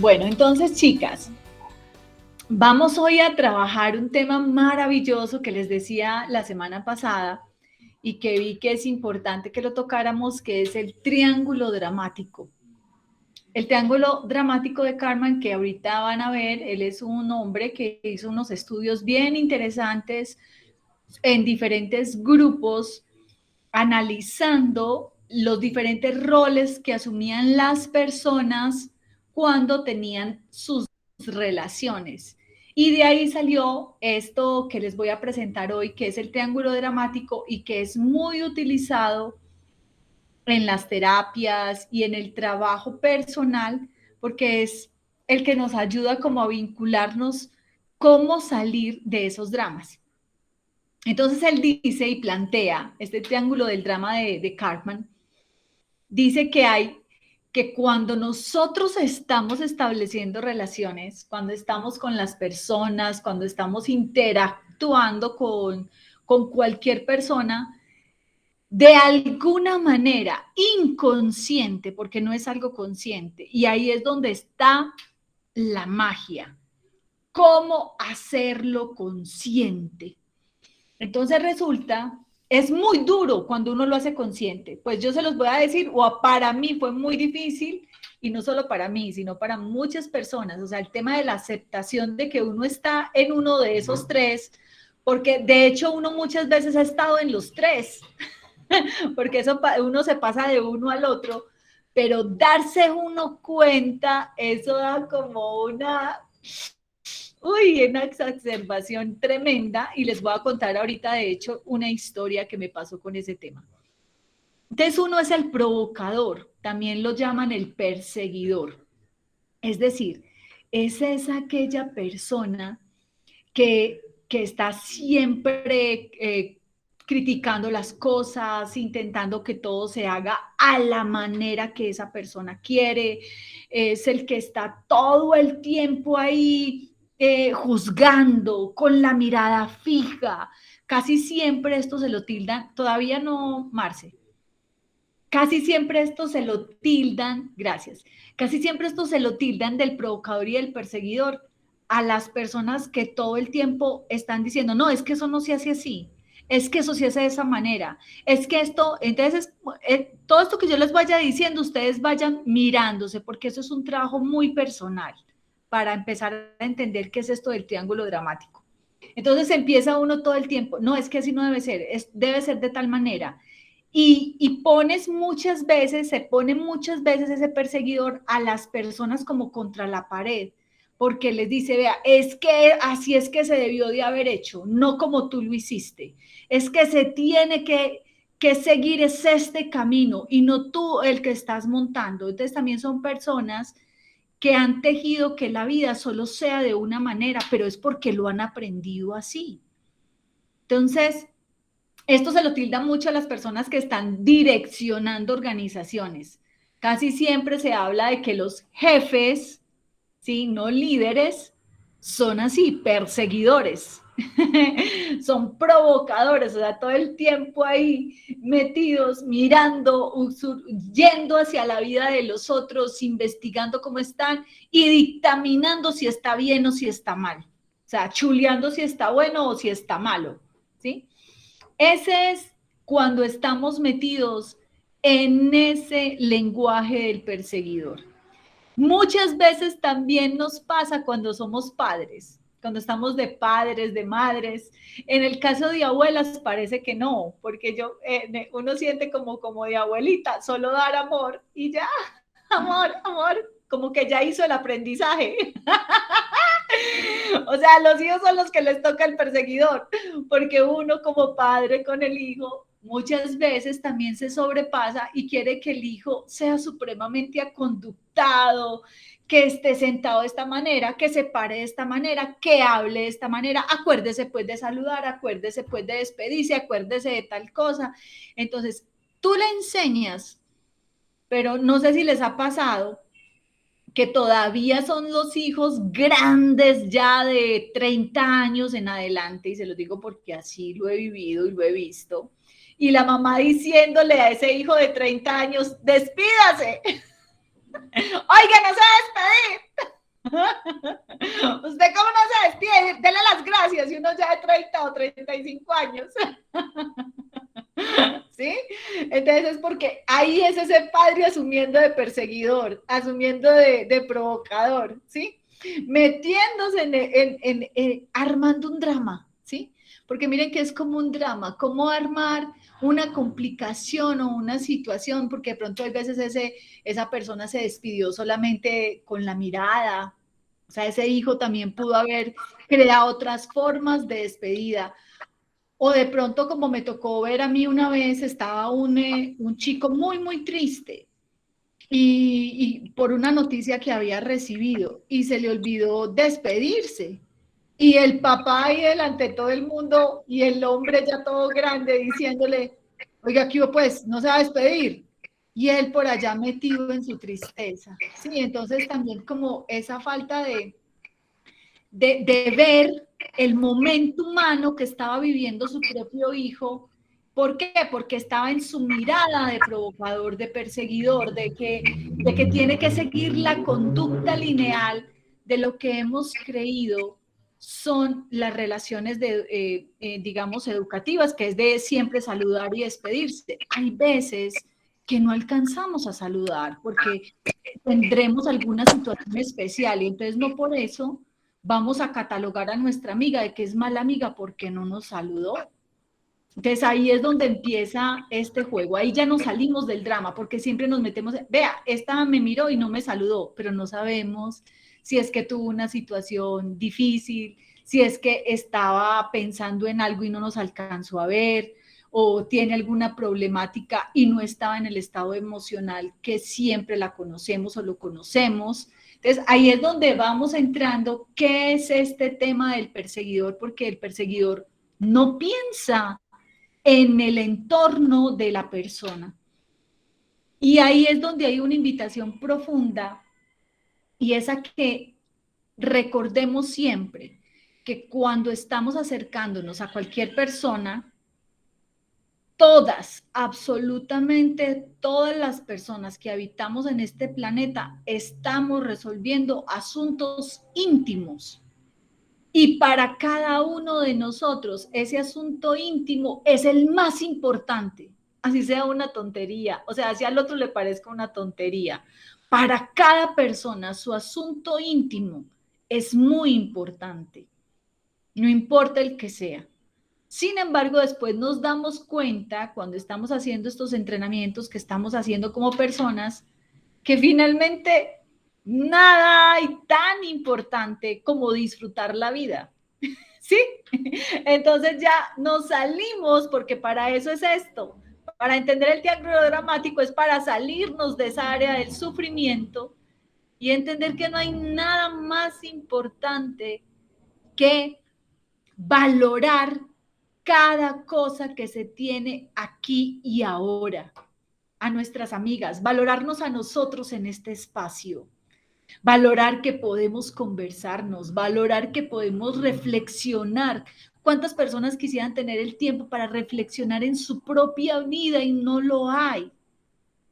Bueno, entonces, chicas, vamos hoy a trabajar un tema maravilloso que les decía la semana pasada y que vi que es importante que lo tocáramos, que es el triángulo dramático. El triángulo dramático de Karpman, que ahorita van a ver, él es un hombre que hizo unos estudios bien interesantes en diferentes grupos, analizando los diferentes roles que asumían las personas cuando tenían sus relaciones. Y de ahí salió esto que les voy a presentar hoy, que es el triángulo dramático y que es muy utilizado en las terapias y en el trabajo personal, porque es el que nos ayuda como a vincularnos cómo salir de esos dramas. Entonces él dice y plantea este triángulo del drama de Karpman, dice que cuando nosotros estamos estableciendo relaciones, cuando estamos con las personas, cuando estamos interactuando con cualquier persona, de alguna manera inconsciente, porque no es algo consciente, y ahí es donde está la magia. ¿Cómo hacerlo consciente? Entonces resulta, es muy duro cuando uno lo hace consciente. Pues yo se los voy a decir, o para mí fue muy difícil, y no solo para mí, sino para muchas personas. O sea, el tema de la aceptación de que uno está en uno de esos tres, porque de hecho uno muchas veces ha estado en los tres, porque eso uno se pasa de uno al otro, pero darse uno cuenta, eso da como una exacerbación tremenda, y les voy a contar ahorita, de hecho, una historia que me pasó con ese tema. Entonces uno es el provocador, también lo llaman el perseguidor. Es decir, esa es aquella persona que está siempre criticando las cosas, intentando que todo se haga a la manera que esa persona quiere, es el que está todo el tiempo ahí juzgando, con la mirada fija. Casi siempre esto se lo tildan, todavía no, Marce, casi siempre esto se lo tildan, gracias, casi siempre esto se lo tildan del provocador y del perseguidor a las personas que todo el tiempo están diciendo, no, es que eso no se hace así, es que eso se hace de esa manera, es que esto, entonces, todo esto que yo les vaya diciendo, ustedes vayan mirándose, porque eso es un trabajo muy personal para empezar a entender qué es esto del triángulo dramático. Entonces empieza uno todo el tiempo, no, es que así no debe ser, debe ser de tal manera. Pones muchas veces, se pone muchas veces ese perseguidor a las personas como contra la pared, porque les dice, vea, es que así es que se debió de haber hecho, no como tú lo hiciste, es que se tiene que seguir es este camino y no tú el que estás montando. Entonces también son personas que han tejido que la vida solo sea de una manera, pero es porque lo han aprendido así. Entonces, esto se lo tilda mucho a las personas que están direccionando organizaciones. Casi siempre se habla de que los jefes, ¿sí? No líderes, son así, perseguidores, son provocadores, o sea, todo el tiempo ahí metidos, mirando, yendo hacia la vida de los otros, investigando cómo están y dictaminando si está bien o si está mal. O sea, chuleando si está bueno o si está malo, ¿sí? Ese es cuando estamos metidos en ese lenguaje del perseguidor. Muchas veces también nos pasa cuando somos padres, cuando estamos de padres, de madres. En el caso de abuelas parece que no, porque uno siente como de abuelita, solo dar amor y ya, amor, amor, como que ya hizo el aprendizaje. O sea, los hijos son los que les toca el perseguidor, porque uno como padre con el hijo muchas veces también se sobrepasa y quiere que el hijo sea supremamente aconductado, que esté sentado de esta manera, que se pare de esta manera, que hable de esta manera, acuérdese pues de saludar, acuérdese pues de despedirse, acuérdese de tal cosa. Entonces, tú le enseñas, pero no sé si les ha pasado que todavía son los hijos grandes ya de 30 años en adelante, y se los digo porque así lo he vivido y lo he visto, y la mamá diciéndole a ese hijo de 30 años, despídase, Oiga, no se va a despedir. ¿Usted cómo no se despide? Dele las gracias y uno ya de 30 o 35 años. ¿Sí? Entonces es porque ahí es ese padre asumiendo de perseguidor, asumiendo de provocador, ¿sí? Metiéndose armando un drama, ¿sí? Porque miren que es como un drama, cómo armar una complicación o una situación, porque de pronto hay veces esa persona se despidió solamente con la mirada, o sea, ese hijo también pudo haber creado otras formas de despedida. O de pronto, como me tocó ver a mí una vez, estaba un chico muy, muy triste y por una noticia que había recibido y se le olvidó despedirse. Y el papá ahí delante de todo el mundo y el hombre ya todo grande diciéndole, oiga, aquí pues, no se va a despedir. Y él por allá metido en su tristeza. Sí, entonces también como esa falta de ver el momento humano que estaba viviendo su propio hijo. ¿Por qué? Porque estaba en su mirada de provocador, de perseguidor, de que tiene que seguir la conducta lineal de lo que hemos creído son las relaciones digamos, educativas, que es de siempre saludar y despedirse. Hay veces que no alcanzamos a saludar porque tendremos alguna situación especial y entonces no por eso vamos a catalogar a nuestra amiga de que es mala amiga porque no nos saludó. Entonces ahí es donde empieza este juego, ahí ya nos salimos del drama porque siempre nos metemos, vea, esta me miró y no me saludó, pero no sabemos si es que tuvo una situación difícil, si es que estaba pensando en algo y no nos alcanzó a ver, o tiene alguna problemática y no estaba en el estado emocional que siempre la conocemos o lo conocemos. Entonces, ahí es donde vamos entrando, ¿qué es este tema del perseguidor? Porque el perseguidor no piensa en el entorno de la persona. Y ahí es donde hay una invitación profunda y es a que recordemos siempre que cuando estamos acercándonos a cualquier persona, todas, absolutamente todas las personas que habitamos en este planeta estamos resolviendo asuntos íntimos. Y para cada uno de nosotros, ese asunto íntimo es el más importante, así sea una tontería, o sea, si al otro le parezca una tontería. Para cada persona, su asunto íntimo es muy importante, no importa el que sea. Sin embargo, después nos damos cuenta, cuando estamos haciendo estos entrenamientos que estamos haciendo como personas, que finalmente nada hay tan importante como disfrutar la vida. ¿Sí? Entonces ya nos salimos, porque para eso es esto. Para entender el triángulo dramático es para salirnos de esa área del sufrimiento y entender que no hay nada más importante que valorar cada cosa que se tiene aquí y ahora. A nuestras amigas, valorarnos a nosotros en este espacio, valorar que podemos conversarnos, valorar que podemos reflexionar. ¿Cuántas personas quisieran tener el tiempo para reflexionar en su propia vida y no lo hay?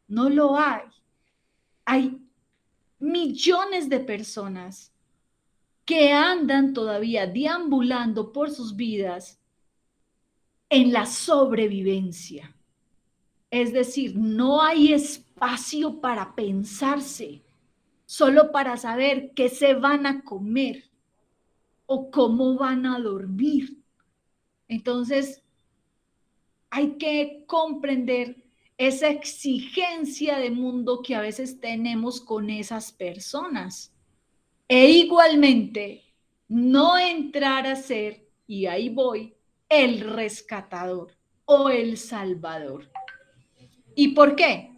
No lo hay. Hay millones de personas que andan todavía deambulando por sus vidas en la sobrevivencia. Es decir, no hay espacio para pensarse, solo para saber qué se van a comer o cómo van a dormir. Entonces, hay que comprender esa exigencia de mundo que a veces tenemos con esas personas. E igualmente, no entrar a ser, y ahí voy, el rescatador o el salvador. ¿Y por qué?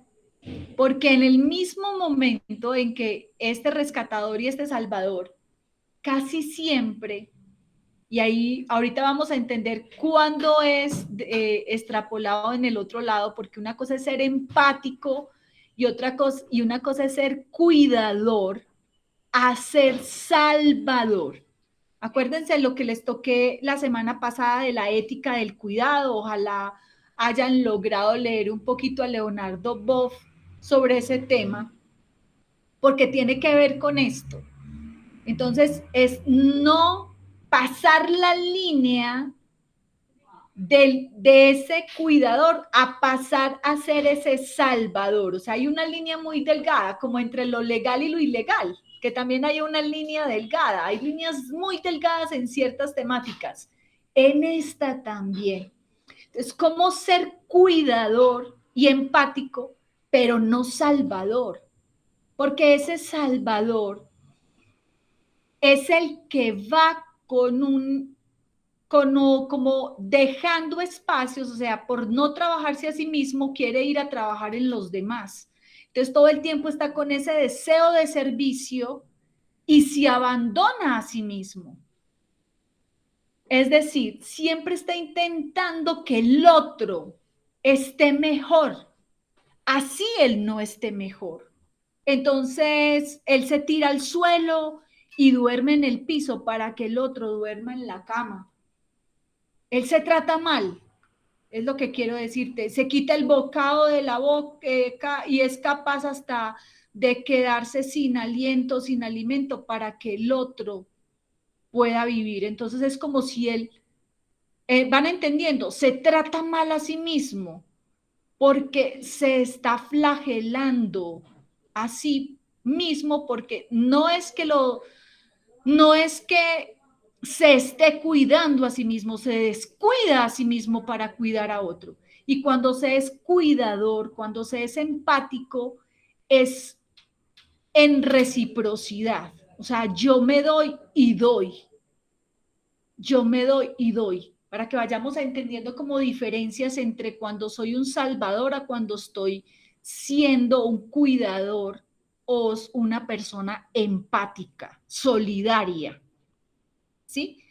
Porque en el mismo momento en que este rescatador y este salvador casi siempre, y ahí ahorita vamos a entender cuándo es extrapolado en el otro lado, porque una cosa es ser empático y una cosa es ser cuidador a ser salvador. Acuérdense lo que les toqué la semana pasada de la ética del cuidado. Ojalá hayan logrado leer un poquito a Leonardo Boff sobre ese tema. porque tiene que ver con esto. Entonces, es no pasar la línea de ese cuidador a pasar a ser ese salvador. O sea, hay una línea muy delgada, como entre lo legal y lo ilegal, que también hay una línea delgada. Hay líneas muy delgadas en ciertas temáticas. En esta también. Entonces, ¿cómo ser cuidador y empático, pero no salvador? Porque ese salvador es el que va con como dejando espacios, o sea, por no trabajarse a sí mismo, quiere ir a trabajar en los demás. Entonces, todo el tiempo está con ese deseo de servicio y se abandona a sí mismo. Es decir, siempre está intentando que el otro esté mejor, así él no esté mejor. Entonces, él se tira al suelo y duerme en el piso para que el otro duerma en la cama. Él se trata mal, es lo que quiero decirte. Se quita el bocado de la boca y es capaz hasta de quedarse sin aliento, sin alimento, para que el otro pueda vivir. Entonces es como si él, van entendiendo, se trata mal a sí mismo porque se está flagelando a sí mismo, porque no es que se esté cuidando a sí mismo, se descuida a sí mismo para cuidar a otro. Y cuando se es cuidador, cuando se es empático, es en reciprocidad. O sea, yo me doy y doy. Yo me doy y doy. Para que vayamos entendiendo como diferencias entre cuando soy un salvador a cuando estoy siendo un cuidador o una persona empática, solidaria. ¿Sí?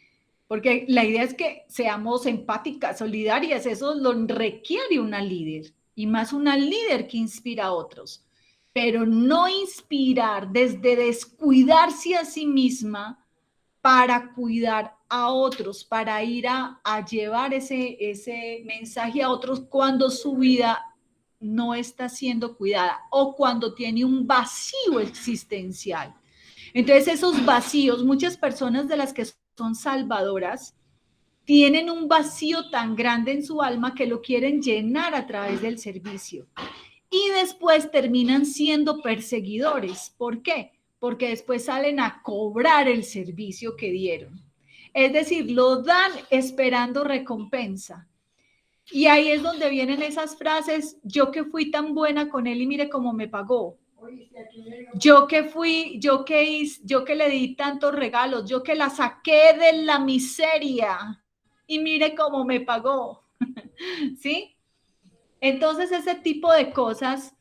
Porque la idea es que seamos empáticas, solidarias, eso lo requiere una líder, y más una líder que inspira a otros, pero no inspirar desde descuidarse a sí misma para cuidar a otros, para ir a llevar ese mensaje a otros cuando su vida no está siendo cuidada o cuando tiene un vacío existencial. Entonces esos vacíos, muchas personas de las que son salvadoras tienen un vacío tan grande en su alma que lo quieren llenar a través del servicio. Y después terminan siendo perseguidores. ¿Por qué? Porque después salen a cobrar el servicio que dieron. Es decir, lo dan esperando recompensa. Y ahí es donde vienen esas frases, yo que fui tan buena con él y mire cómo me pagó. Yo que fui, yo que le di tantos regalos, yo que la saqué de la miseria y mire cómo me pagó. ¿Sí? Entonces ese tipo de cosas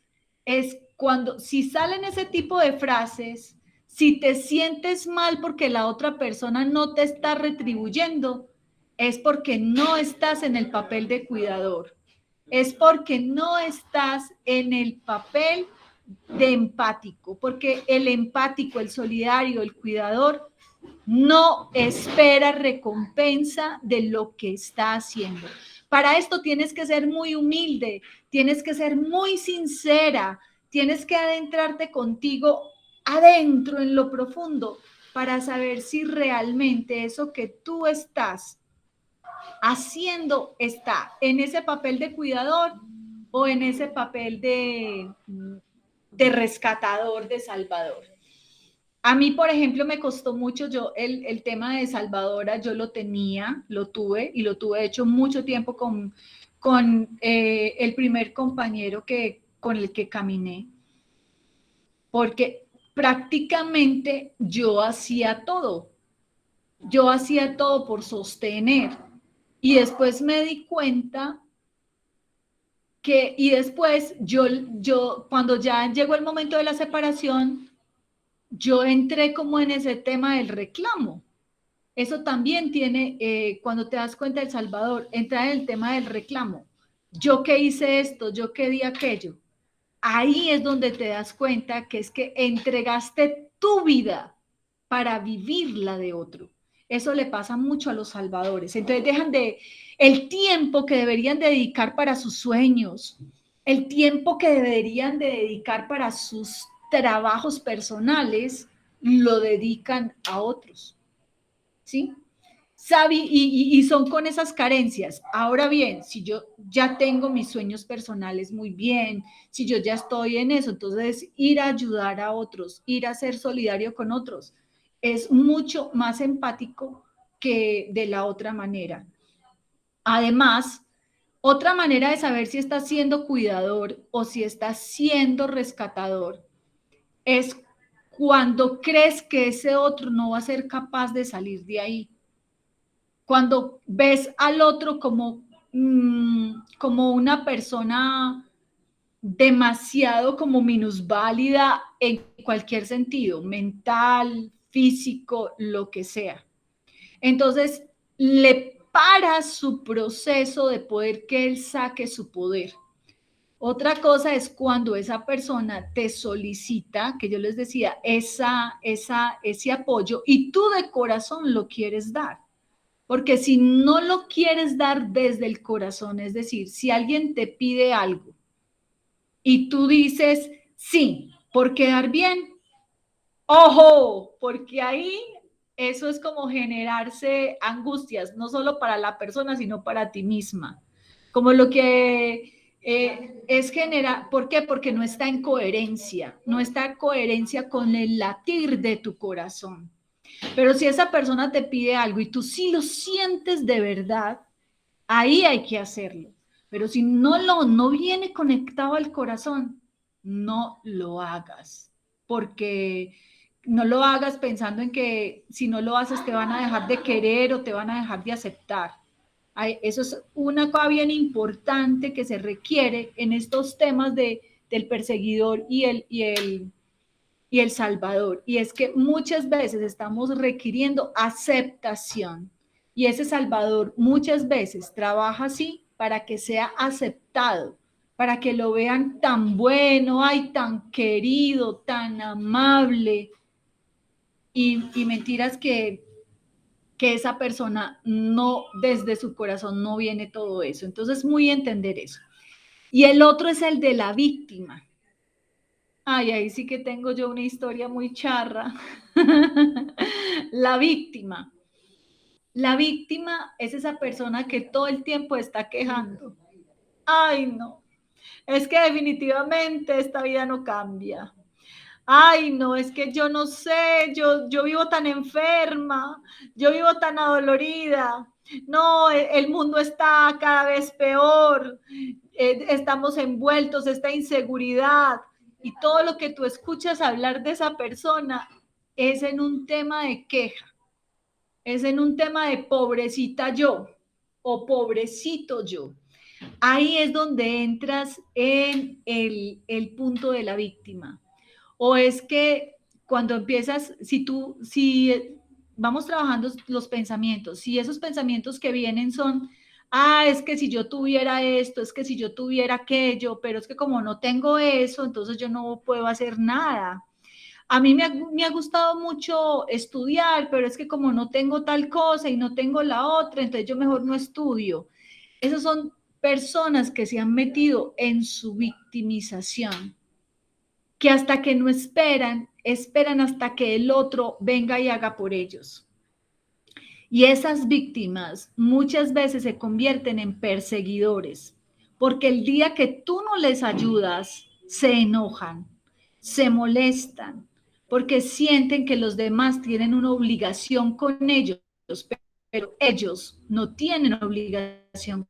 es cuando, si salen ese tipo de frases, si te sientes mal porque la otra persona no te está retribuyendo, es porque no estás en el papel de cuidador, es porque no estás en el papel de empático, porque el empático, el solidario, el cuidador, no espera recompensa de lo que está haciendo. Para esto tienes que ser muy humilde, tienes que ser muy sincera, tienes que adentrarte contigo adentro, en lo profundo, para saber si realmente eso que tú estás haciendo está en ese papel de cuidador o en ese papel de rescatador, de salvador. A mí, por ejemplo, me costó mucho, yo el tema de salvadora, yo lo tenía, lo tuve y lo tuve hecho mucho tiempo con el primer compañero con el que caminé, porque prácticamente yo hacía todo por sostener y después me di cuenta y después cuando ya llegó el momento de la separación, yo entré como en ese tema del reclamo. Eso también tiene, cuando te das cuenta, El Salvador, entra en el tema del reclamo. Yo que hice esto, yo que di aquello. Ahí es donde te das cuenta que es que entregaste tu vida para vivir la de otro. Eso le pasa mucho a los salvadores. Entonces dejan el tiempo que deberían dedicar para sus sueños, el tiempo que deberían de dedicar para sus trabajos personales lo dedican a otros, ¿sí? Y son con esas carencias. Ahora bien, si yo ya tengo mis sueños personales muy bien, si yo ya estoy en eso, entonces ir a ayudar a otros, ir a ser solidario con otros, es mucho más empático que de la otra manera. Además, otra manera de saber si estás siendo cuidador o si estás siendo rescatador es cuando crees que ese otro no va a ser capaz de salir de ahí. Cuando ves al otro como una persona demasiado como minusválida en cualquier sentido, mental, físico, lo que sea. Entonces, le para su proceso de poder que él saque su poder. Otra cosa es cuando esa persona te solicita, que yo les decía, ese apoyo y tú de corazón lo quieres dar. Porque si no lo quieres dar desde el corazón, es decir, si alguien te pide algo y tú dices sí, por quedar bien, ojo, porque ahí eso es como generarse angustias, no solo para la persona, sino para ti misma. Como lo que es generar, ¿por qué? Porque no está en coherencia, no está en coherencia con el latir de tu corazón. Pero si esa persona te pide algo y tú sí lo sientes de verdad, ahí hay que hacerlo. Pero si no viene conectado al corazón, no lo hagas. Porque no lo hagas pensando en que si no lo haces te van a dejar de querer o te van a dejar de aceptar. Eso es una cosa bien importante que se requiere en estos temas del perseguidor y el Salvador. Y es que muchas veces estamos requiriendo aceptación. Y ese Salvador muchas veces trabaja así para que sea aceptado, para que lo vean tan bueno, ay, tan querido, tan amable. Y mentiras que esa persona no, desde su corazón no viene todo eso. Entonces, muy entender eso. Y el otro es el de la víctima. Ay, ahí sí que tengo yo una historia muy charra. La víctima. La víctima es esa persona que todo el tiempo está quejando. Ay, no. Es que definitivamente esta vida no cambia. Ay, no, es que yo no sé, yo vivo tan enferma, yo vivo tan adolorida. No, el mundo está cada vez peor, estamos envueltos, esta inseguridad y todo lo que tú escuchas hablar de esa persona es en un tema de queja, es en un tema de pobrecita yo o pobrecito yo. Ahí es donde entras en el punto de la víctima. O es que cuando empiezas, si vamos trabajando los pensamientos, si esos pensamientos que vienen son, es que si yo tuviera esto, es que si yo tuviera aquello, pero es que como no tengo eso, entonces yo no puedo hacer nada. A mí me ha gustado mucho estudiar, pero es que como no tengo tal cosa y no tengo la otra, entonces yo mejor no estudio. Esas son personas que se han metido en su victimización, que hasta que no esperan hasta que el otro venga y haga por ellos. Y esas víctimas muchas veces se convierten en perseguidores, porque el día que tú no les ayudas, se enojan, se molestan, porque sienten que los demás tienen una obligación con ellos, pero ellos no tienen obligación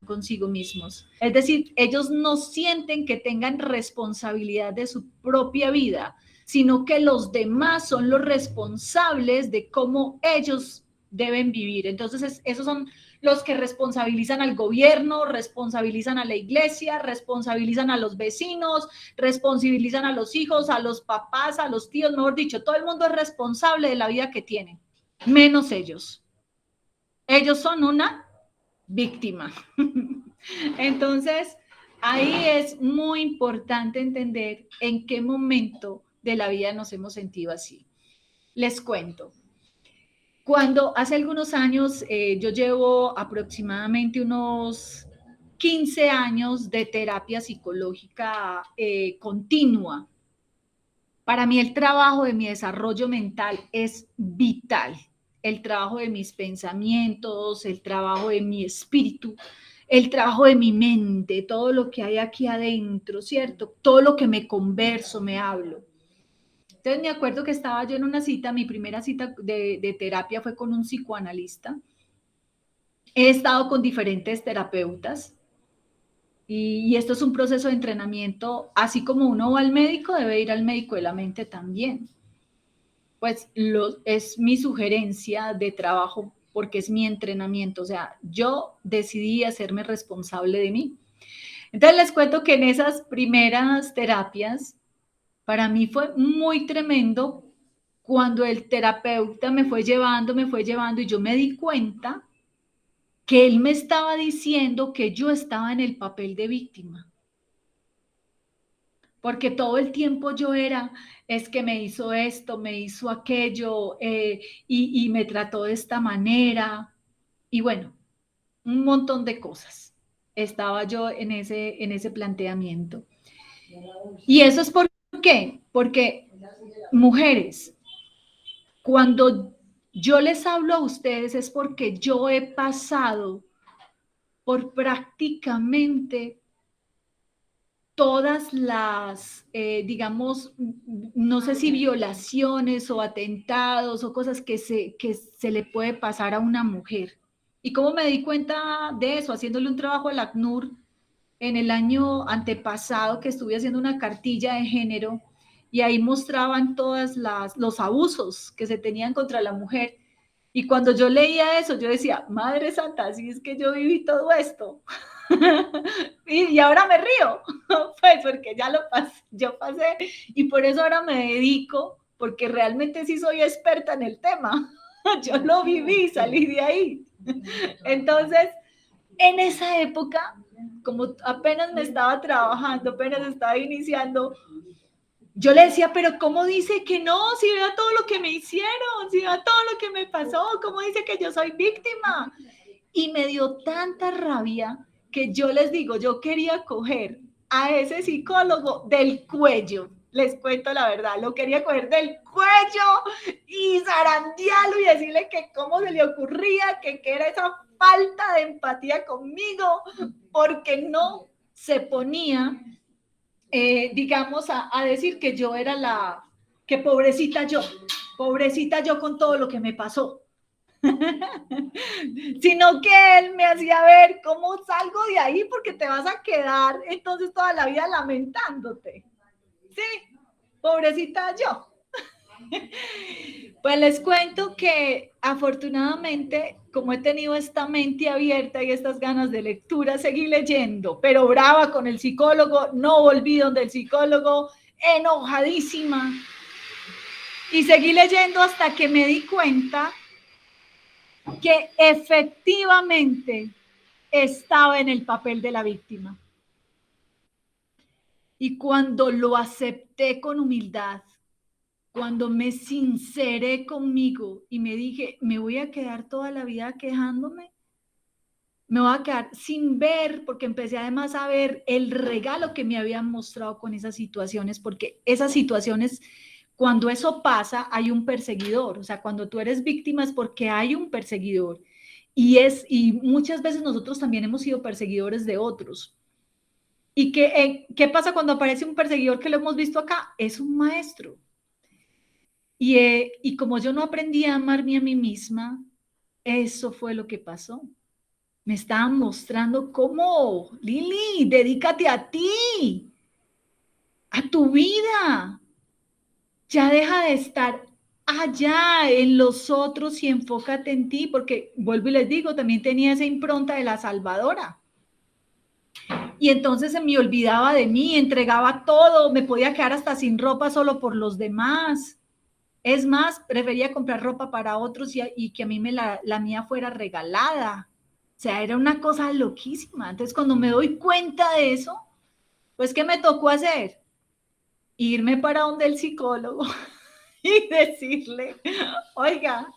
consigo mismos. Es decir, ellos no sienten que tengan responsabilidad de su propia vida, sino que los demás son los responsables de cómo ellos deben vivir. Entonces, esos son los que responsabilizan al gobierno, responsabilizan a la iglesia, responsabilizan a los vecinos, responsabilizan a los hijos, a los papás, a los tíos, mejor dicho, todo el mundo es responsable de la vida que tienen, menos ellos. Ellos son una víctima. Entonces, ahí es muy importante entender en qué momento de la vida nos hemos sentido así. Les cuento. Cuando hace algunos años, yo llevo aproximadamente unos 15 años de terapia psicológica continua. Para mí el trabajo de mi desarrollo mental es vital. El trabajo de mis pensamientos, el trabajo de mi espíritu, el trabajo de mi mente, todo lo que hay aquí adentro, ¿cierto? Todo lo que me converso, me hablo. Entonces me acuerdo que estaba yo en una cita, mi primera cita de terapia fue con un psicoanalista. He estado con diferentes terapeutas y esto es un proceso de entrenamiento, así como uno va al médico, debe ir al médico de la mente también. Pues es mi sugerencia de trabajo porque es mi entrenamiento, o sea, yo decidí hacerme responsable de mí. Entonces les cuento que en esas primeras terapias, para mí fue muy tremendo cuando el terapeuta me fue llevando y yo me di cuenta que él me estaba diciendo que yo estaba en el papel de víctima. Porque todo el tiempo yo era, es que me hizo esto, me hizo aquello, y me trató de esta manera. Y bueno, un montón de cosas. Estaba yo en ese planteamiento. Y eso es por qué, porque mujeres, cuando yo les hablo a ustedes es porque yo he pasado por prácticamente todas las, digamos, no sé si violaciones o atentados o cosas que se le puede pasar a una mujer. ¿Y cómo me di cuenta de eso? Haciéndole un trabajo al ACNUR en el año antepasado que estuve haciendo una cartilla de género y ahí mostraban todos los abusos que se tenían contra la mujer. Y cuando yo leía eso, yo decía, Madre Santa, si es que yo viví todo esto. y ahora me río, pues porque ya lo pasé, yo pasé, y por eso ahora me dedico, porque realmente sí soy experta en el tema. Yo lo viví, salí de ahí. Entonces, en esa época, como apenas me estaba trabajando, apenas estaba iniciando, yo le decía, pero ¿cómo dice que no? Si vea todo lo que me hicieron, si vea todo lo que me pasó, ¿cómo dice que yo soy víctima? Y me dio tanta rabia que yo les digo, yo quería coger a ese psicólogo del cuello, les cuento la verdad, lo quería coger del cuello y zarandearlo y decirle que cómo se le ocurría, que era esa falta de empatía conmigo, porque no se ponía, digamos, a decir que yo era que pobrecita yo con todo lo que me pasó. Sino que él me hacía ver cómo salgo de ahí porque te vas a quedar entonces toda la vida lamentándote. Sí, pobrecita yo. Pues les cuento que afortunadamente, como he tenido esta mente abierta y estas ganas de lectura, seguí leyendo, pero brava con el psicólogo, no volví donde el psicólogo, enojadísima. Y seguí leyendo hasta que me di cuenta que efectivamente estaba en el papel de la víctima. Y cuando lo acepté con humildad, cuando me sinceré conmigo y me dije, me voy a quedar toda la vida quejándome, me voy a quedar sin ver, porque empecé además a ver el regalo que me habían mostrado con esas situaciones, porque esas situaciones, cuando eso pasa, hay un perseguidor, o sea, cuando tú eres víctima es porque hay un perseguidor, y muchas veces nosotros también hemos sido perseguidores de otros. ¿Y qué pasa cuando aparece un perseguidor que lo hemos visto acá? Es un maestro. Y como yo no aprendí a amarme a mí misma, eso fue lo que pasó. Me estaban mostrando cómo, Lili, dedícate a ti, a tu vida. Ya deja de estar allá en los otros y enfócate en ti, porque vuelvo y les digo, también tenía esa impronta de la salvadora. Y entonces se me olvidaba de mí, entregaba todo, me podía quedar hasta sin ropa solo por los demás. Es más, prefería comprar ropa para otros y que a mí la mía fuera regalada. O sea, era una cosa loquísima. Entonces, cuando me doy cuenta de eso, pues, ¿qué me tocó hacer? Irme para donde el psicólogo y decirle, oiga,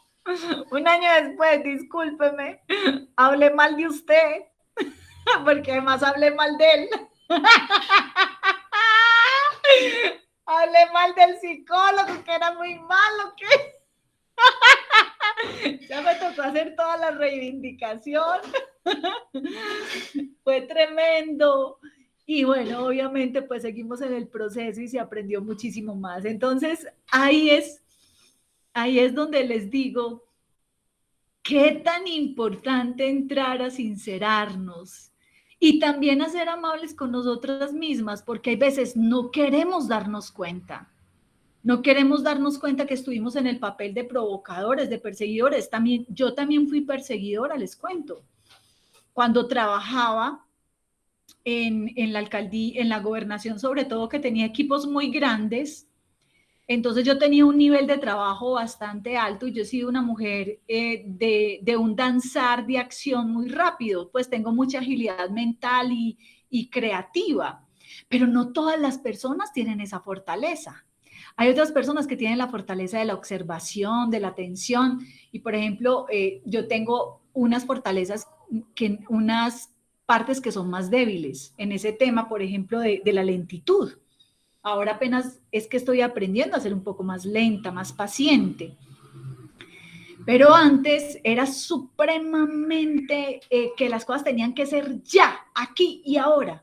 un año después, discúlpeme, hablé mal de usted, porque además hablé mal de él. Hablé mal del psicólogo, que era muy malo, que ya me tocó hacer toda la reivindicación. Fue tremendo. Y bueno, obviamente pues seguimos en el proceso y se aprendió muchísimo más. Entonces, ahí es donde les digo, qué tan importante entrar a sincerarnos y también a ser amables con nosotras mismas, porque hay veces no queremos darnos cuenta. No queremos darnos cuenta que estuvimos en el papel de provocadores, de perseguidores. Yo también fui perseguidora, les cuento. Cuando trabajaba en la alcaldía, en la gobernación, sobre todo, que tenía equipos muy grandes, entonces yo tenía un nivel de trabajo bastante alto y yo he sido una mujer de un danzar de acción muy rápido, pues tengo mucha agilidad mental y creativa, pero no todas las personas tienen esa fortaleza. Hay otras personas que tienen la fortaleza de la observación, de la atención, y por ejemplo, yo tengo unas fortalezas, unas partes que son más débiles en ese tema, por ejemplo, de la lentitud. Ahora apenas es que estoy aprendiendo a ser un poco más lenta, más paciente. Pero antes era supremamente que las cosas tenían que ser ya, aquí y ahora.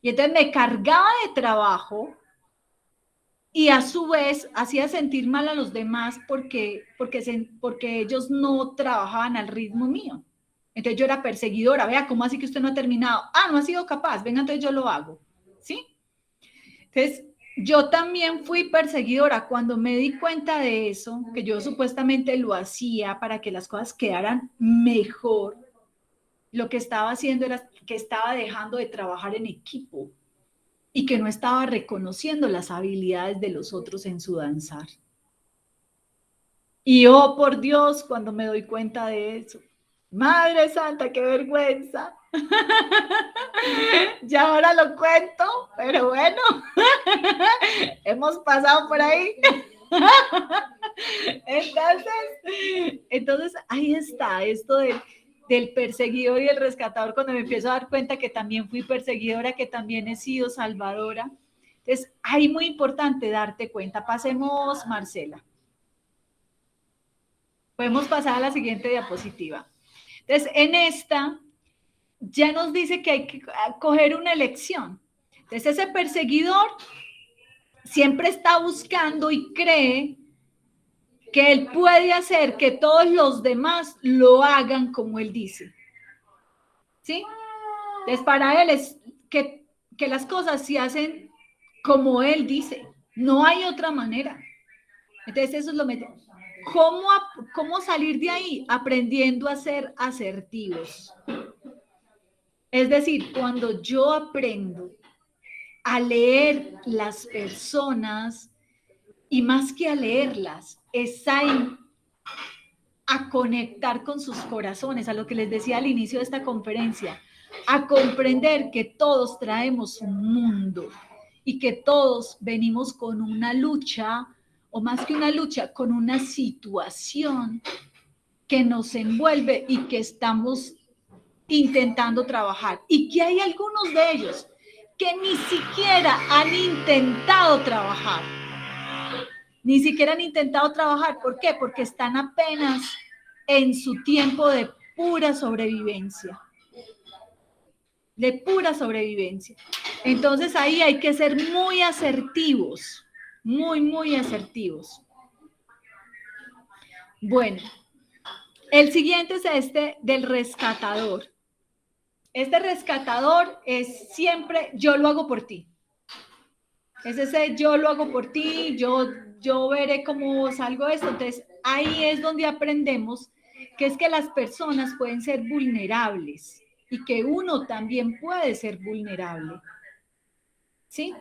Y entonces me cargaba de trabajo y a su vez hacía sentir mal a los demás porque ellos no trabajaban al ritmo mío. Entonces yo era perseguidora. Vea, ¿cómo así que usted no ha terminado? Ah, no ha sido capaz. Venga, entonces yo lo hago. ¿Sí? Entonces, yo también fui perseguidora. Cuando me di cuenta de eso, que yo supuestamente lo hacía para que las cosas quedaran mejor, lo que estaba haciendo era que estaba dejando de trabajar en equipo y que no estaba reconociendo las habilidades de los otros en su danzar. Y oh, por Dios, cuando me doy cuenta de eso, Madre Santa, qué vergüenza. Ya ahora lo cuento, pero bueno, hemos pasado por ahí. Entonces ahí está esto del perseguidor y el rescatador, cuando me empiezo a dar cuenta que también fui perseguidora, que también he sido salvadora. Entonces, ahí muy importante darte cuenta. Pasemos, Marcela. Podemos pasar a la siguiente diapositiva. Entonces, en esta ya nos dice que hay que coger una elección. Entonces, ese perseguidor siempre está buscando y cree que él puede hacer que todos los demás lo hagan como él dice. ¿Sí? Entonces, para él es que las cosas se hacen como él dice. No hay otra manera. Entonces, eso es lo que... ¿Cómo salir de ahí? Aprendiendo a ser asertivos. Es decir, cuando yo aprendo a leer las personas, y más que a leerlas, es a conectar con sus corazones, a lo que les decía al inicio de esta conferencia, a comprender que todos traemos un mundo y que todos venimos con una lucha, o más que una lucha, con una situación que nos envuelve y que estamos intentando trabajar, y que hay algunos de ellos que ni siquiera han intentado trabajar. Ni siquiera han intentado trabajar. ¿Por qué? Porque están apenas en su tiempo de pura sobrevivencia. De pura sobrevivencia. Entonces ahí hay que ser muy asertivos. Muy, muy asertivos. Bueno, el siguiente es este del rescatador. Este rescatador es siempre yo lo hago por ti. Es ese yo lo hago por ti, yo veré cómo salgo de esto. Entonces, ahí es donde aprendemos que es que las personas pueden ser vulnerables y que uno también puede ser vulnerable. ¿Sí?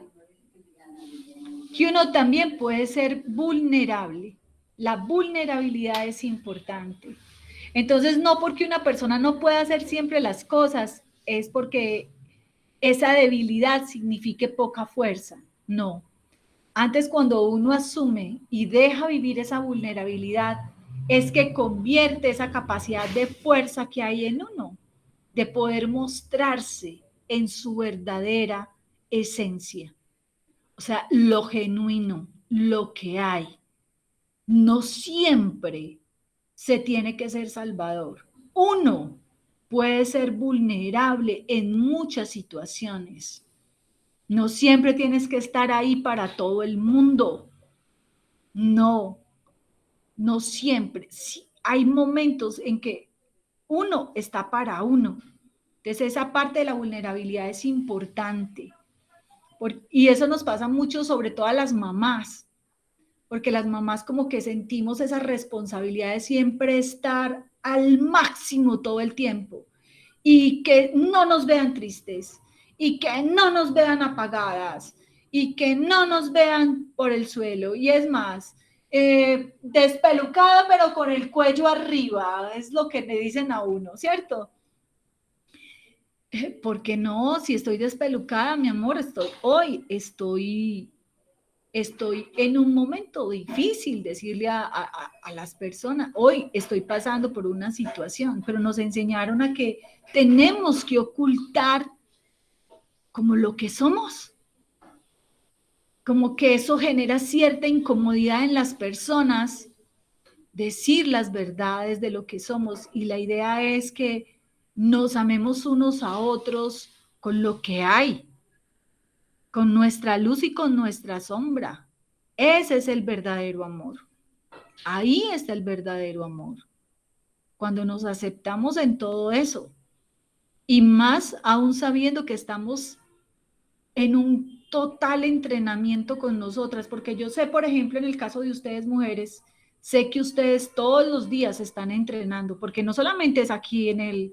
Que uno también puede ser vulnerable. La vulnerabilidad es importante. Entonces, no porque una persona no pueda hacer siempre las cosas, es porque esa debilidad signifique poca fuerza. No. Antes, cuando uno asume y deja vivir esa vulnerabilidad, es que convierte esa capacidad de fuerza que hay en uno, de poder mostrarse en su verdadera esencia. O sea, lo genuino, lo que hay. No siempre se tiene que ser salvador. Uno puede ser vulnerable en muchas situaciones. No siempre tienes que estar ahí para todo el mundo. No, no siempre. Sí, hay momentos en que uno está para uno. Entonces esa parte de la vulnerabilidad es importante. Y eso nos pasa mucho, sobre todo a las mamás, porque las mamás como que sentimos esa responsabilidad de siempre estar al máximo todo el tiempo y que no nos vean tristes y que no nos vean apagadas y que no nos vean por el suelo. Y es más, despelucada pero con el cuello arriba, es lo que me dicen a uno, ¿cierto? ¿Por qué no? Si estoy despelucada, mi amor, estoy en un momento difícil, decirle a las personas, hoy estoy pasando por una situación, pero nos enseñaron a que tenemos que ocultar como lo que somos, como que eso genera cierta incomodidad en las personas, decir las verdades de lo que somos, y la idea es que nos amemos unos a otros con lo que hay, con nuestra luz y con nuestra sombra. Ese es el verdadero amor. Ahí está el verdadero amor. Cuando nos aceptamos en todo eso. Y más aún sabiendo que estamos en un total entrenamiento con nosotras. Porque yo sé, por ejemplo, en el caso de ustedes mujeres, sé que ustedes todos los días están entrenando. Porque no solamente es aquí en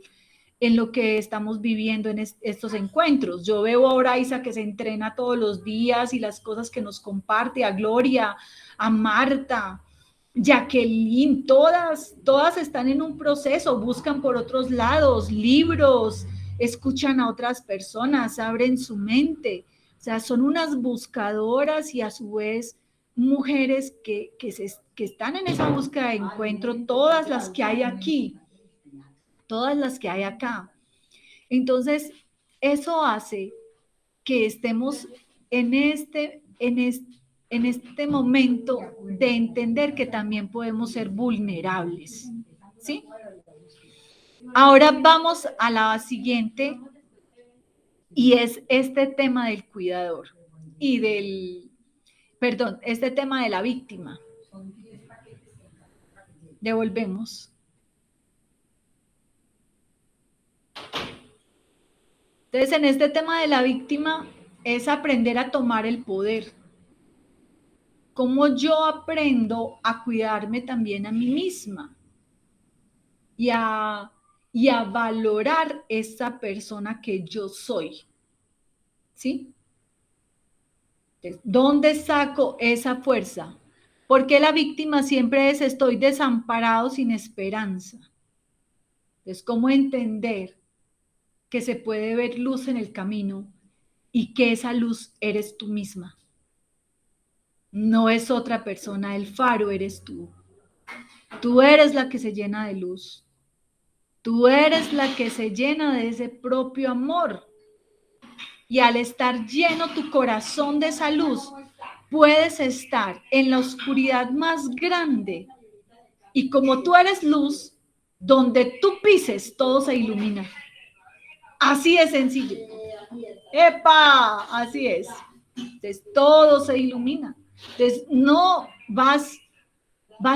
lo que estamos viviendo en estos encuentros. Yo veo ahora a Isa que se entrena todos los días y las cosas que nos comparte, a Gloria, a Marta, Jacqueline, todas están en un proceso, buscan por otros lados, libros, escuchan a otras personas, abren su mente. O sea, son unas buscadoras y a su vez mujeres que están en esa búsqueda de encuentro, todas las que hay aquí, todas las que hay acá. Entonces, eso hace que estemos en este momento de entender que también podemos ser vulnerables, ¿sí? Ahora vamos a la siguiente, y es este tema del cuidador y este tema de la víctima. Devolvemos. Entonces, en este tema de la víctima es aprender a tomar el poder. ¿Cómo yo aprendo a cuidarme también a mí misma? Y a valorar esa persona que yo soy. ¿Sí? Entonces, ¿dónde saco esa fuerza? Porque la víctima siempre es estoy desamparado sin esperanza. Entonces, ¿cómo entender que se puede ver luz en el camino y que esa luz eres tú misma? No es otra persona, el faro eres tú. Tú eres la que se llena de luz. Tú eres la que se llena de ese propio amor. Y al estar lleno tu corazón de esa luz, puedes estar en la oscuridad más grande. Y como tú eres luz, donde tú pises, todo se ilumina. Así es sencillo. ¡Epa! Así es. Entonces, todo se ilumina. Entonces, no vas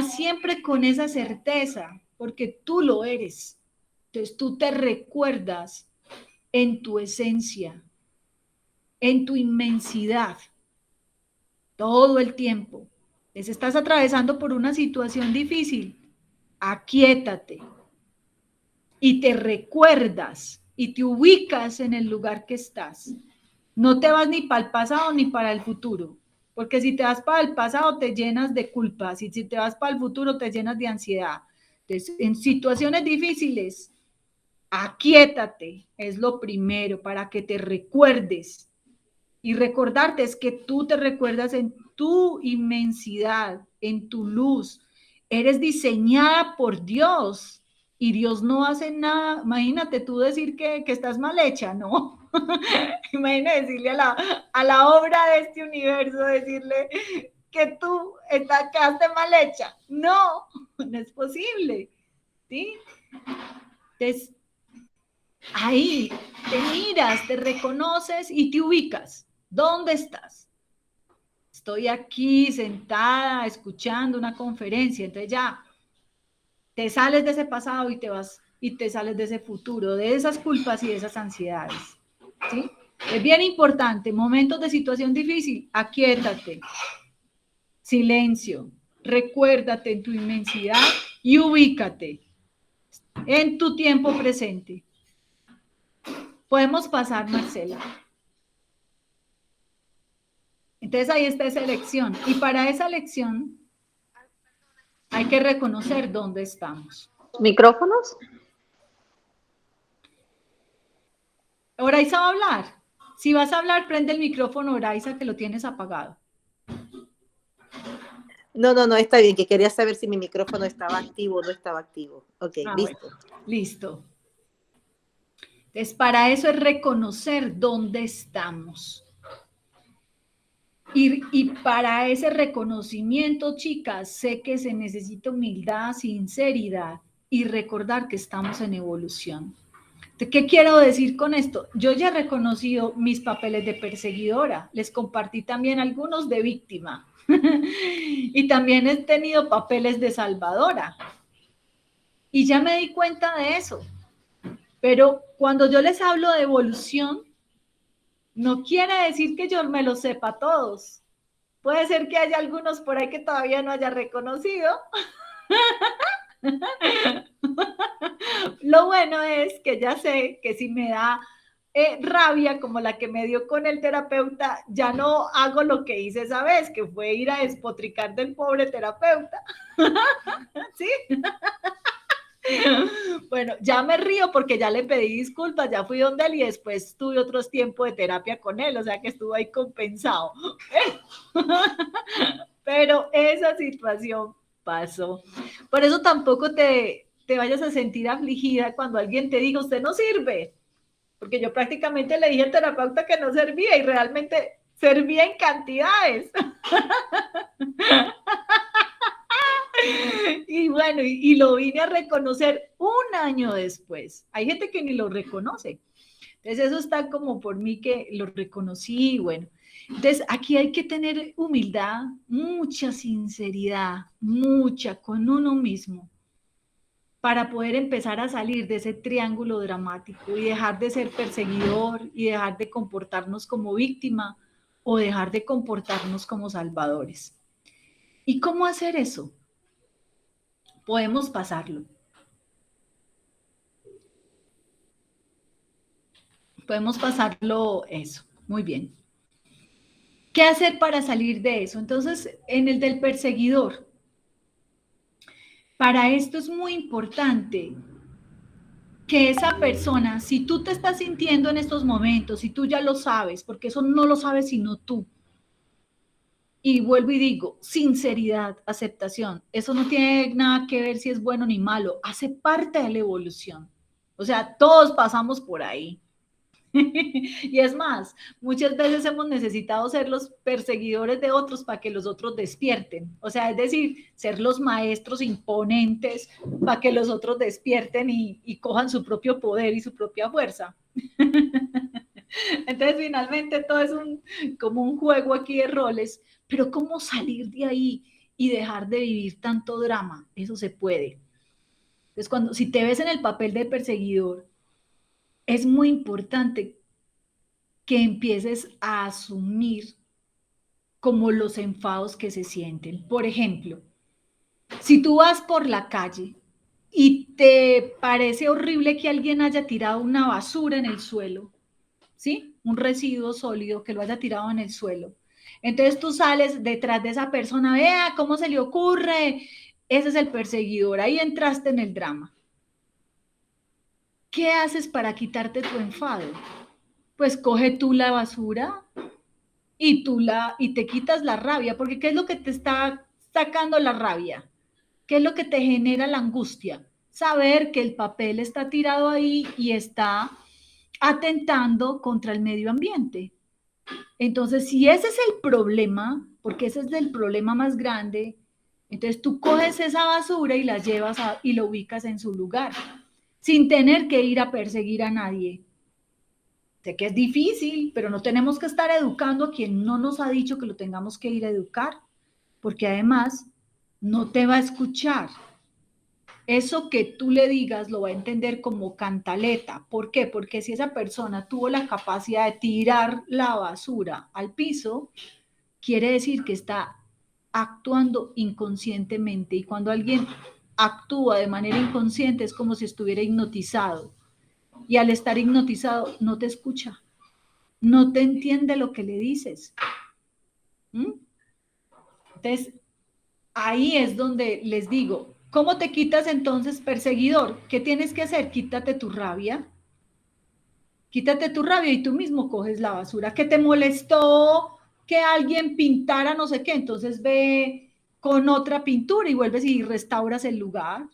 siempre con esa certeza, porque tú lo eres. Entonces, tú te recuerdas en tu esencia, en tu inmensidad, todo el tiempo. Entonces, estás atravesando por una situación difícil, aquíétate y te recuerdas y te ubicas en el lugar que estás. No te vas ni para el pasado ni para el futuro, porque si te vas para el pasado te llenas de culpas y si te vas para el futuro te llenas de ansiedad. Entonces, en situaciones difíciles, aquíétate, es lo primero para que te recuerdes. Y recordarte es que tú te recuerdas en tu inmensidad, en tu luz. Eres diseñada por Dios. y Dios no hace nada. Imagínate tú decir que estás mal hecha, ¿no? Imagínate decirle a la obra de este universo, decirle que tú quedaste mal hecha. No, no es posible, ¿sí? Entonces, ahí te miras, te reconoces y te ubicas. ¿Dónde estás? Estoy aquí sentada escuchando una conferencia, entonces ya te sales de ese pasado y te vas y te sales de ese futuro, de esas culpas y de esas ansiedades, ¿sí? Es bien importante, momentos de situación difícil, aquíétate, silencio, recuérdate en tu inmensidad y ubícate en tu tiempo presente. Podemos pasar, Marcela. Entonces ahí está esa lección. Y para esa lección hay que reconocer dónde estamos. ¿Micrófonos? Oraisa va a hablar. Si vas a hablar, prende el micrófono, Oraisa, que lo tienes apagado. No, está bien, que quería saber si mi micrófono estaba activo o no estaba activo. Ok, listo. Bueno, listo. Entonces, para eso es reconocer dónde estamos. Y para ese reconocimiento, chicas, sé que se necesita humildad, sinceridad y recordar que estamos en evolución. ¿Qué quiero decir con esto? Yo ya he reconocido mis papeles de perseguidora, les compartí también algunos de víctima y también he tenido papeles de salvadora y ya me di cuenta de eso. Pero cuando yo les hablo de evolución, no quiere decir que yo me lo sepa todos. Puede ser que haya algunos por ahí que todavía no haya reconocido. Lo bueno es que ya sé que si me da rabia como la que me dio con el terapeuta, ya no hago lo que hice esa vez, que fue ir a despotricar del pobre terapeuta. ¿Sí? Bueno, ya me río porque ya le pedí disculpas, ya fui donde él y después tuve otros tiempos de terapia con él, o sea que estuvo ahí compensado. Pero esa situación pasó. Por eso tampoco te vayas a sentir afligida cuando alguien te diga, usted no sirve, porque yo prácticamente le dije al terapeuta que no servía y realmente servía en cantidades. Y bueno, y lo vine a reconocer un año después. Hay gente que ni lo reconoce. Entonces eso está como por mí que lo reconocí, bueno. Entonces aquí hay que tener humildad, mucha sinceridad, mucha con uno mismo, para poder empezar a salir de ese triángulo dramático y dejar de ser perseguidor y dejar de comportarnos como víctima o dejar de comportarnos como salvadores. ¿Y cómo hacer eso? Podemos pasarlo. Podemos pasarlo eso. Muy bien. ¿Qué hacer para salir de eso? Entonces, en el del perseguidor, para esto es muy importante que esa persona, si tú te estás sintiendo en estos momentos, si tú ya lo sabes, porque eso no lo sabes sino tú, y vuelvo y digo, sinceridad, aceptación, eso no tiene nada que ver si es bueno ni malo, hace parte de la evolución. O sea, todos pasamos por ahí. Y es más, muchas veces hemos necesitado ser los perseguidores de otros para que los otros despierten. O sea, es decir, ser los maestros imponentes para que los otros despierten y cojan su propio poder y su propia fuerza. Entonces, finalmente, todo es como un juego aquí de roles, pero ¿cómo salir de ahí y dejar de vivir tanto drama? Eso se puede. Entonces, si te ves en el papel de perseguidor, es muy importante que empieces a asumir como los enfados que se sienten. Por ejemplo, si tú vas por la calle y te parece horrible que alguien haya tirado una basura en el suelo, ¿sí? Un residuo sólido que lo haya tirado en el suelo. Entonces tú sales detrás de esa persona, vea cómo se le ocurre. Ese es el perseguidor, ahí entraste en el drama. ¿Qué haces para quitarte tu enfado? Pues coge tú la basura y te quitas la rabia, porque ¿qué es lo que te está sacando la rabia? ¿Qué es lo que te genera la angustia? saber que el papel está tirado ahí y está atentando contra el medio ambiente. Entonces, si ese es el problema, porque ese es el problema más grande, entonces tú coges esa basura y la llevas y lo ubicas en su lugar, sin tener que ir a perseguir a nadie. Sé que es difícil, pero no tenemos que estar educando a quien no nos ha dicho que lo tengamos que ir a educar, porque además no te va a escuchar. Eso que tú le digas lo va a entender como cantaleta. ¿Por qué? Porque si esa persona tuvo la capacidad de tirar la basura al piso, quiere decir que está actuando inconscientemente. Y cuando alguien actúa de manera inconsciente es como si estuviera hipnotizado. Y al estar hipnotizado no te escucha, no te entiende lo que le dices. Entonces, ahí es donde les digo, ¿cómo te quitas entonces, perseguidor? ¿Qué tienes que hacer? Quítate tu rabia. Quítate tu rabia y tú mismo coges la basura. ¿Que te molestó que alguien pintara no sé qué? Entonces ve con otra pintura y vuelves y restauras el lugar.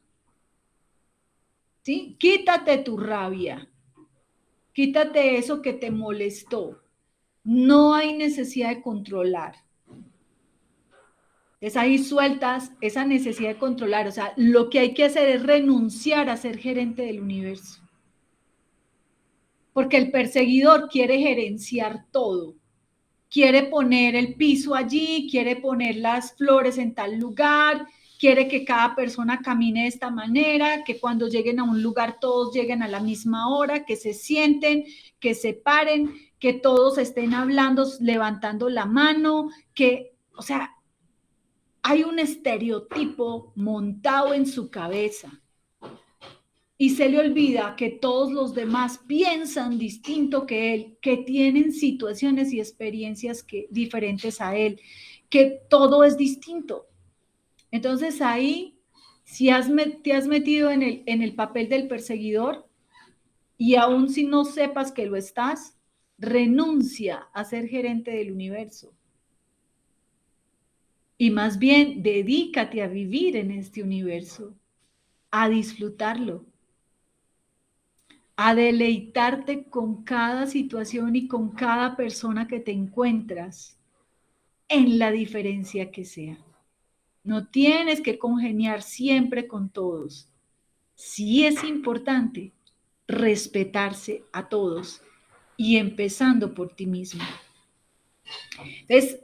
¿Sí? Quítate tu rabia. Quítate eso que te molestó. No hay necesidad de controlar. Es ahí sueltas esa necesidad de controlar. O sea, lo que hay que hacer es renunciar a ser gerente del universo. Porque el perseguidor quiere gerenciar todo. Quiere poner el piso allí, quiere poner las flores en tal lugar, quiere que cada persona camine de esta manera, que cuando lleguen a un lugar todos lleguen a la misma hora, que se sienten, que se paren, que todos estén hablando, levantando la mano, que, o sea, hay un estereotipo montado en su cabeza y se le olvida que todos los demás piensan distinto que él, que tienen situaciones y experiencias diferentes a él, que todo es distinto. Entonces ahí, si te has metido en el papel del perseguidor y aún si no sepas que lo estás, renuncia a ser gerente del universo. Y más bien, dedícate a vivir en este universo, a disfrutarlo, a deleitarte con cada situación y con cada persona que te encuentras, en la diferencia que sea. No tienes que congeniar siempre con todos. Sí es importante respetarse a todos y empezando por ti mismo. Es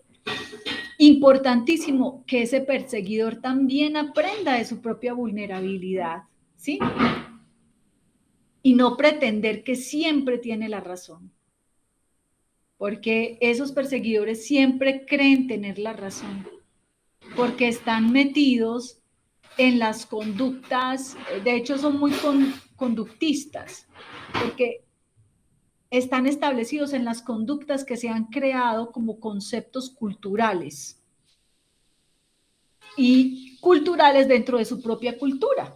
importantísimo que ese perseguidor también aprenda de su propia vulnerabilidad, ¿sí? Y no pretender que siempre tiene la razón, porque esos perseguidores siempre creen tener la razón, porque están metidos en las conductas, de hecho son muy conductistas, porque están establecidos en las conductas que se han creado como conceptos culturales y culturales dentro de su propia cultura,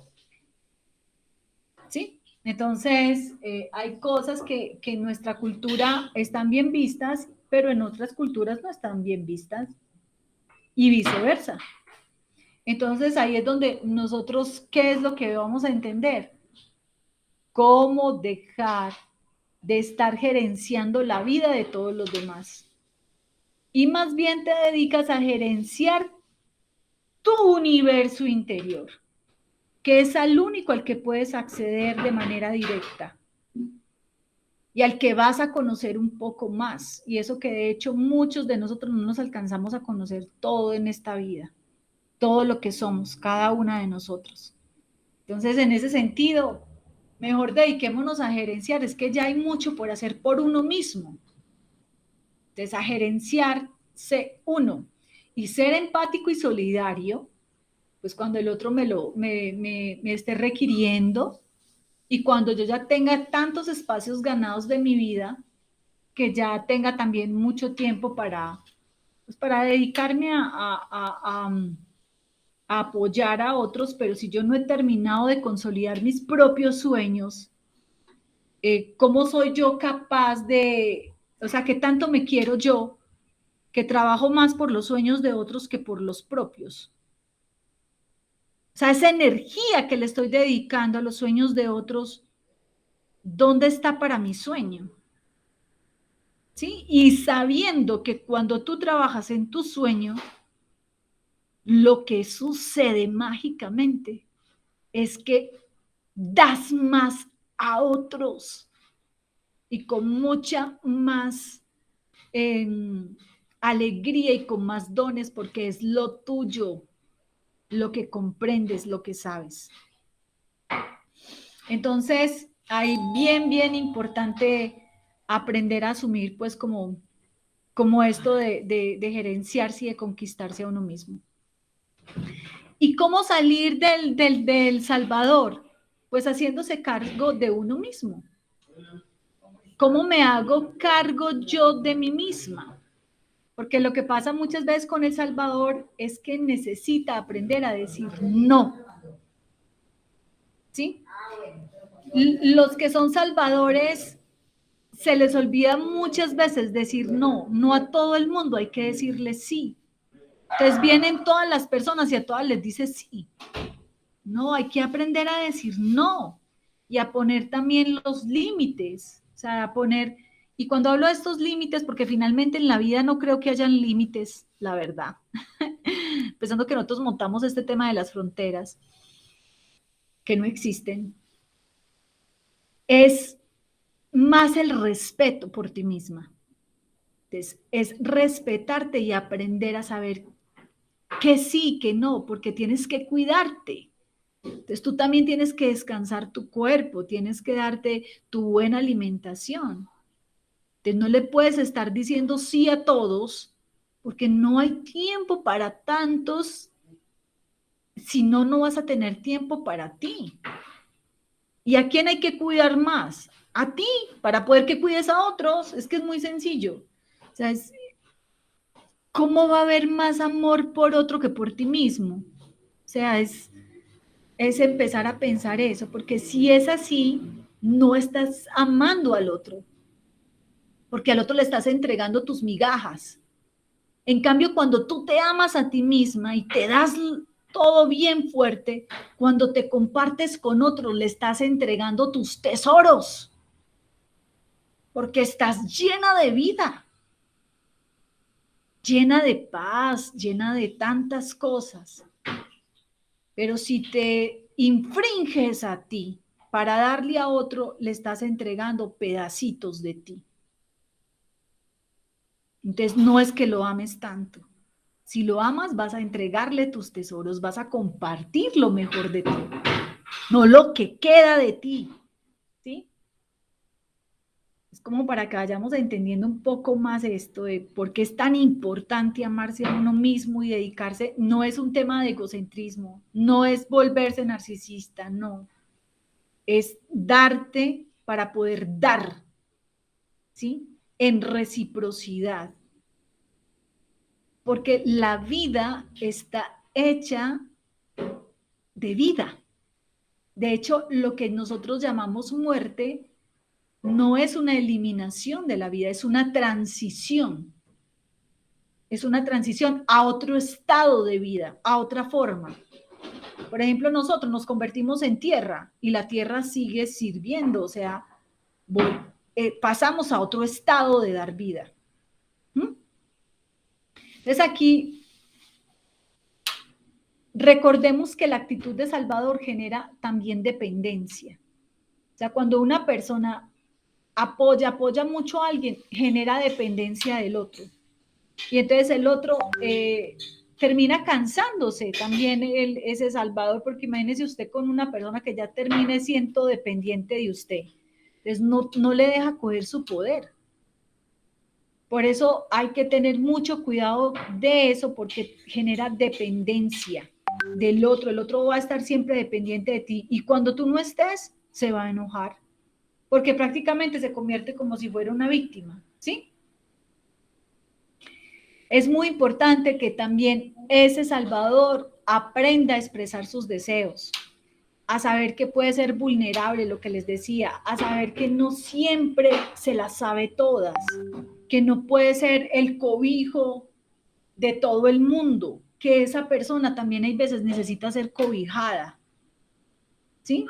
¿sí? Entonces, hay cosas que en nuestra cultura están bien vistas, pero en otras culturas no están bien vistas y viceversa. Entonces, ahí es donde nosotros, ¿qué es lo que vamos a entender? Cómo dejar de estar gerenciando la vida de todos los demás. Y más bien te dedicas a gerenciar tu universo interior, que es al único al que puedes acceder de manera directa y al que vas a conocer un poco más. Y eso que de hecho muchos de nosotros no nos alcanzamos a conocer todo en esta vida, todo lo que somos, cada una de nosotros. Entonces, en ese sentido, mejor dediquémonos a gerenciar, es que ya hay mucho por hacer por uno mismo. Entonces, a gerenciarse uno y ser empático y solidario, pues cuando el otro me esté requiriendo y cuando yo ya tenga tantos espacios ganados de mi vida, que ya tenga también mucho tiempo pues para dedicarme a apoyar a otros, pero si yo no he terminado de consolidar mis propios sueños, ¿cómo soy yo capaz o sea, qué tanto me quiero yo, que trabajo más por los sueños de otros que por los propios? O sea, esa energía que le estoy dedicando a los sueños de otros, ¿dónde está para mi sueño? ¿Sí? Y sabiendo que cuando tú trabajas en tu sueño, lo que sucede mágicamente es que das más a otros y con mucha más alegría y con más dones, porque es lo tuyo, lo que comprendes, lo que sabes. Entonces, hay bien importante aprender a asumir, pues, como esto de gerenciarse y de conquistarse a uno mismo. ¿Y cómo salir del Salvador? Pues haciéndose cargo de uno mismo. ¿Cómo me hago cargo yo de mí misma? Porque lo que pasa muchas veces con el Salvador es que necesita aprender a decir no. ¿Sí? Los que son salvadores se les olvida muchas veces decir no, no a todo el mundo hay que decirle sí. Entonces vienen todas las personas y a todas les dice sí. No, hay que aprender a decir no y a poner también los límites, o sea, a poner, y cuando hablo de estos límites, porque finalmente en la vida no creo que hayan límites, la verdad, pensando que nosotros montamos este tema de las fronteras, que no existen, es más el respeto por ti misma. Entonces, es respetarte y aprender a saber que sí, que no, porque tienes que cuidarte. Entonces tú también tienes que descansar tu cuerpo, tienes que darte tu buena alimentación. Entonces no le puedes estar diciendo sí a todos, porque no hay tiempo para tantos, si no, no vas a tener tiempo para ti. ¿Y a quién hay que cuidar más? A ti, para poder que cuides a otros. Es que es muy sencillo. O sea, ¿cómo va a haber más amor por otro que por ti mismo? O sea, es empezar a pensar eso, porque si es así, no estás amando al otro, porque al otro le estás entregando tus migajas. En cambio, cuando tú te amas a ti misma y te das todo bien fuerte, cuando te compartes con otros, le estás entregando tus tesoros, porque estás llena de vida, llena de paz, llena de tantas cosas. Pero si te infringes a ti para darle a otro, le estás entregando pedacitos de ti. Entonces no es que lo ames tanto. Si lo amas, vas a entregarle tus tesoros, vas a compartir lo mejor de ti, no lo que queda de ti, ¿sí? Es como para que vayamos entendiendo un poco más esto de por qué es tan importante amarse a uno mismo y dedicarse. No es un tema de egocentrismo, no es volverse narcisista, no. Es darte para poder dar, ¿sí? En reciprocidad. Porque la vida está hecha de vida. De hecho, lo que nosotros llamamos muerte no es una eliminación de la vida, es una transición. Es una transición a otro estado de vida, a otra forma. Por ejemplo, nosotros nos convertimos en tierra y la tierra sigue sirviendo, o sea, pasamos a otro estado de dar vida. Entonces aquí recordemos que la actitud de Salvador genera también dependencia. O sea, cuando una persona apoya mucho a alguien, genera dependencia del otro. Y entonces el otro termina cansándose también ese Salvador, porque imagínese usted con una persona que ya termine siendo dependiente de usted. Entonces no le deja coger su poder. Por eso hay que tener mucho cuidado de eso, porque genera dependencia del otro. El otro va a estar siempre dependiente de ti y cuando tú no estés, se va a enojar, porque prácticamente se convierte como si fuera una víctima, ¿sí? Es muy importante que también ese Salvador aprenda a expresar sus deseos, a saber que puede ser vulnerable, lo que les decía, a saber que no siempre se las sabe todas, que no puede ser el cobijo de todo el mundo, que esa persona también hay veces necesita ser cobijada, ¿sí?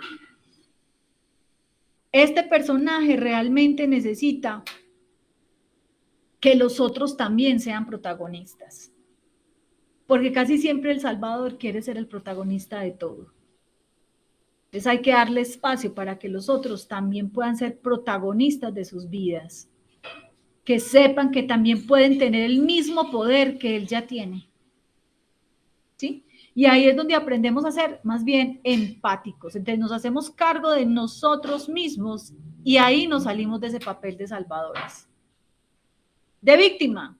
Este personaje realmente necesita que los otros también sean protagonistas, porque casi siempre el Salvador quiere ser el protagonista de todo. Entonces hay que darle espacio para que los otros también puedan ser protagonistas de sus vidas, que sepan que también pueden tener el mismo poder que él ya tiene, ¿sí? Y ahí es donde aprendemos a ser más bien empáticos. Entonces nos hacemos cargo de nosotros mismos y ahí nos salimos de ese papel de salvadores. De víctima.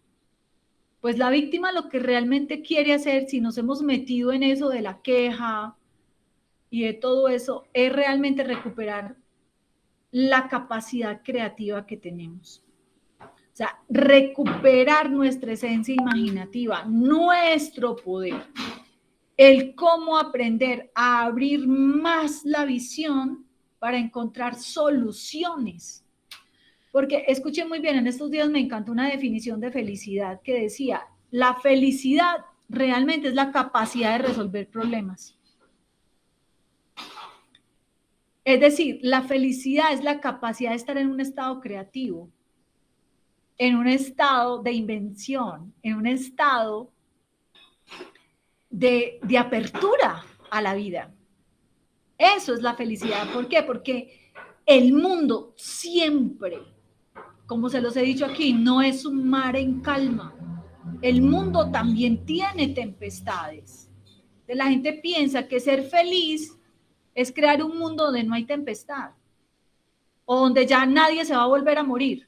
Pues la víctima lo que realmente quiere hacer, si nos hemos metido en eso de la queja y de todo eso, es realmente recuperar la capacidad creativa que tenemos. O sea, recuperar nuestra esencia imaginativa, nuestro poder. El cómo aprender a abrir más la visión para encontrar soluciones. Porque escuchen muy bien, en estos días me encantó una definición de felicidad que decía, la felicidad realmente es la capacidad de resolver problemas. Es decir, la felicidad es la capacidad de estar en un estado creativo, en un estado de invención, en un estado de apertura a la vida. Eso es la felicidad. ¿Por qué? Porque el mundo siempre, como se los he dicho aquí, no es un mar en calma. El mundo también tiene tempestades. La gente piensa que ser feliz es crear un mundo donde no hay tempestad o donde ya nadie se va a volver a morir,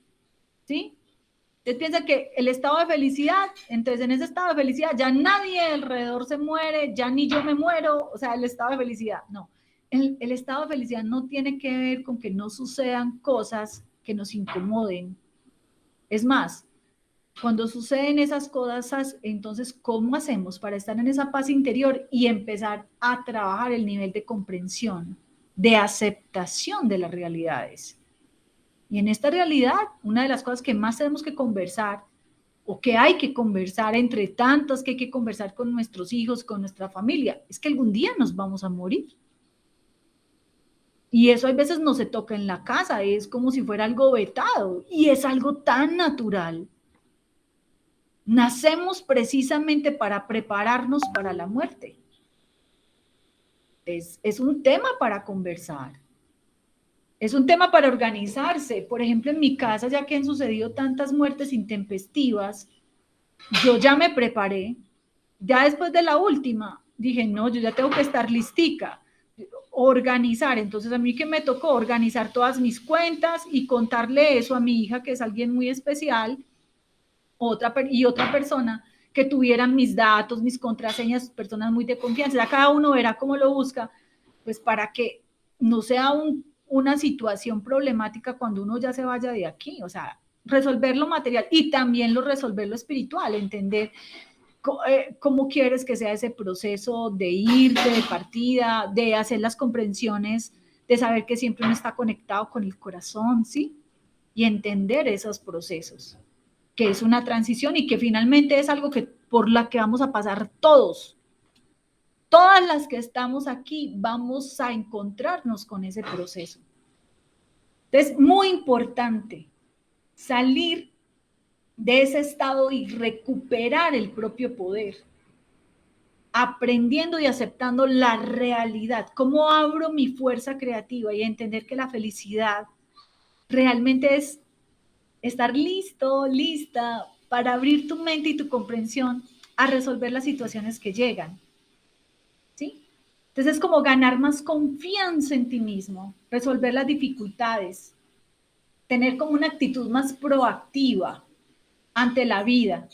¿sí? Usted piensa que el estado de felicidad, entonces en ese estado de felicidad ya nadie alrededor se muere, ya ni yo me muero, o sea, el estado de felicidad, no. El estado de felicidad no tiene que ver con que no sucedan cosas que nos incomoden. Es más, cuando suceden esas cosas, entonces, ¿cómo hacemos para estar en esa paz interior y empezar a trabajar el nivel de comprensión, de aceptación de las realidades? Y en esta realidad, una de las cosas que más tenemos que conversar, o que hay que conversar entre tantas que hay que conversar con nuestros hijos, con nuestra familia, es que algún día nos vamos a morir. Y eso a veces no se toca en la casa, es como si fuera algo vetado, y es algo tan natural. Nacemos precisamente para prepararnos para la muerte. Es un tema para conversar. Es un tema para organizarse. Por ejemplo, en mi casa, ya que han sucedido tantas muertes intempestivas, yo ya me preparé. Ya después de la última, dije, no, yo ya tengo que estar listica. Organizar. Entonces, a mí que me tocó organizar todas mis cuentas y contarle eso a mi hija, que es alguien muy especial, otra persona que tuvieran mis datos, mis contraseñas, personas muy de confianza. Ya cada uno verá cómo lo busca, pues para que no sea una situación problemática cuando uno ya se vaya de aquí. O sea, resolver lo material y también resolver lo espiritual, entender cómo quieres que sea ese proceso de irte, de partida, de hacer las comprensiones, de saber que siempre uno está conectado con el corazón, ¿sí? Y entender esos procesos, que es una transición y que finalmente es algo que por la que vamos a pasar todos. Todas las que estamos aquí vamos a encontrarnos con ese proceso. Entonces, muy importante salir de ese estado y recuperar el propio poder, aprendiendo y aceptando la realidad. ¿Cómo abro mi fuerza creativa y entender que la felicidad realmente es estar listo, lista para abrir tu mente y tu comprensión a resolver las situaciones que llegan? ¿Sí? Entonces es como ganar más confianza en ti mismo, resolver las dificultades, tener como una actitud más proactiva ante la vida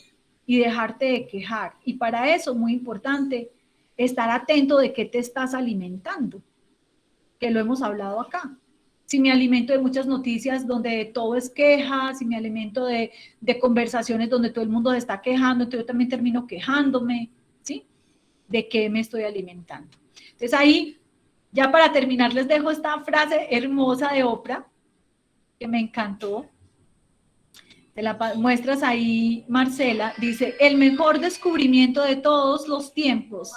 y dejarte de quejar. Y para eso, muy importante, estar atento de qué te estás alimentando, que lo hemos hablado acá. Si me alimento de muchas noticias donde todo es queja, si me alimento de conversaciones donde todo el mundo se está quejando, entonces yo también termino quejándome, ¿sí? ¿De qué me estoy alimentando? Entonces ahí, ya para terminar, les dejo esta frase hermosa de Oprah, que me encantó. Muestras ahí, Marcela, dice, el mejor descubrimiento de todos los tiempos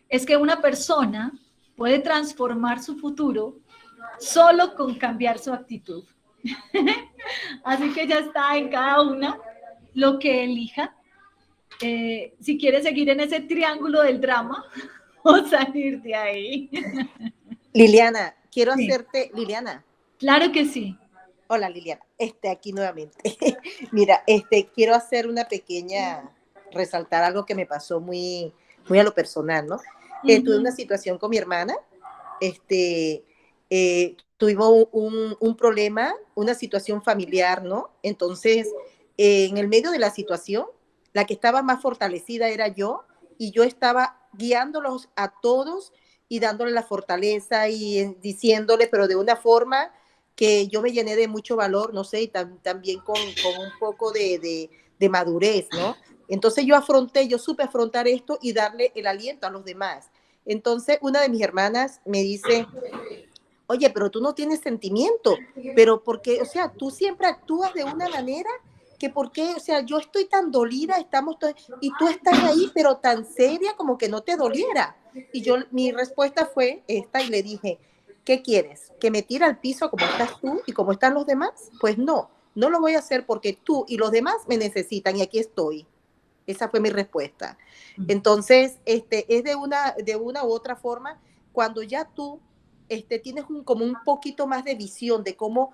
es que una persona puede transformar su futuro solo con cambiar su actitud. Así que ya está en cada una lo que elija. Si quiere seguir en ese triángulo del drama o salir de ahí. Liliana, quiero Sí. hacerte, Liliana. Claro que sí. Hola Liliana, aquí nuevamente. Mira, quiero hacer una pequeña, resaltar algo que me pasó muy, muy a lo personal, ¿no? Tuve una situación con mi hermana, tuvimos un problema, una situación familiar, ¿no? Entonces, en el medio de la situación, la que estaba más fortalecida era yo, y yo estaba guiándolos a todos y dándole la fortaleza y diciéndole, pero de una forma que yo me llené de mucho valor, no sé, y también con un poco de madurez, ¿no? Entonces yo supe afrontar esto y darle el aliento a los demás. Entonces una de mis hermanas me dice, oye, pero tú no tienes sentimiento, pero porque, o sea, tú siempre actúas de una manera que por qué, o sea, yo estoy tan dolida, y tú estás ahí, pero tan seria como que no te doliera. Y mi respuesta fue esta y le dije, ¿qué quieres? ¿Que me tire al piso como estás tú y como están los demás? Pues no, no lo voy a hacer porque tú y los demás me necesitan y aquí estoy. Esa fue mi respuesta. Entonces, es de una u otra forma, cuando ya tú tienes como un poquito más de visión de cómo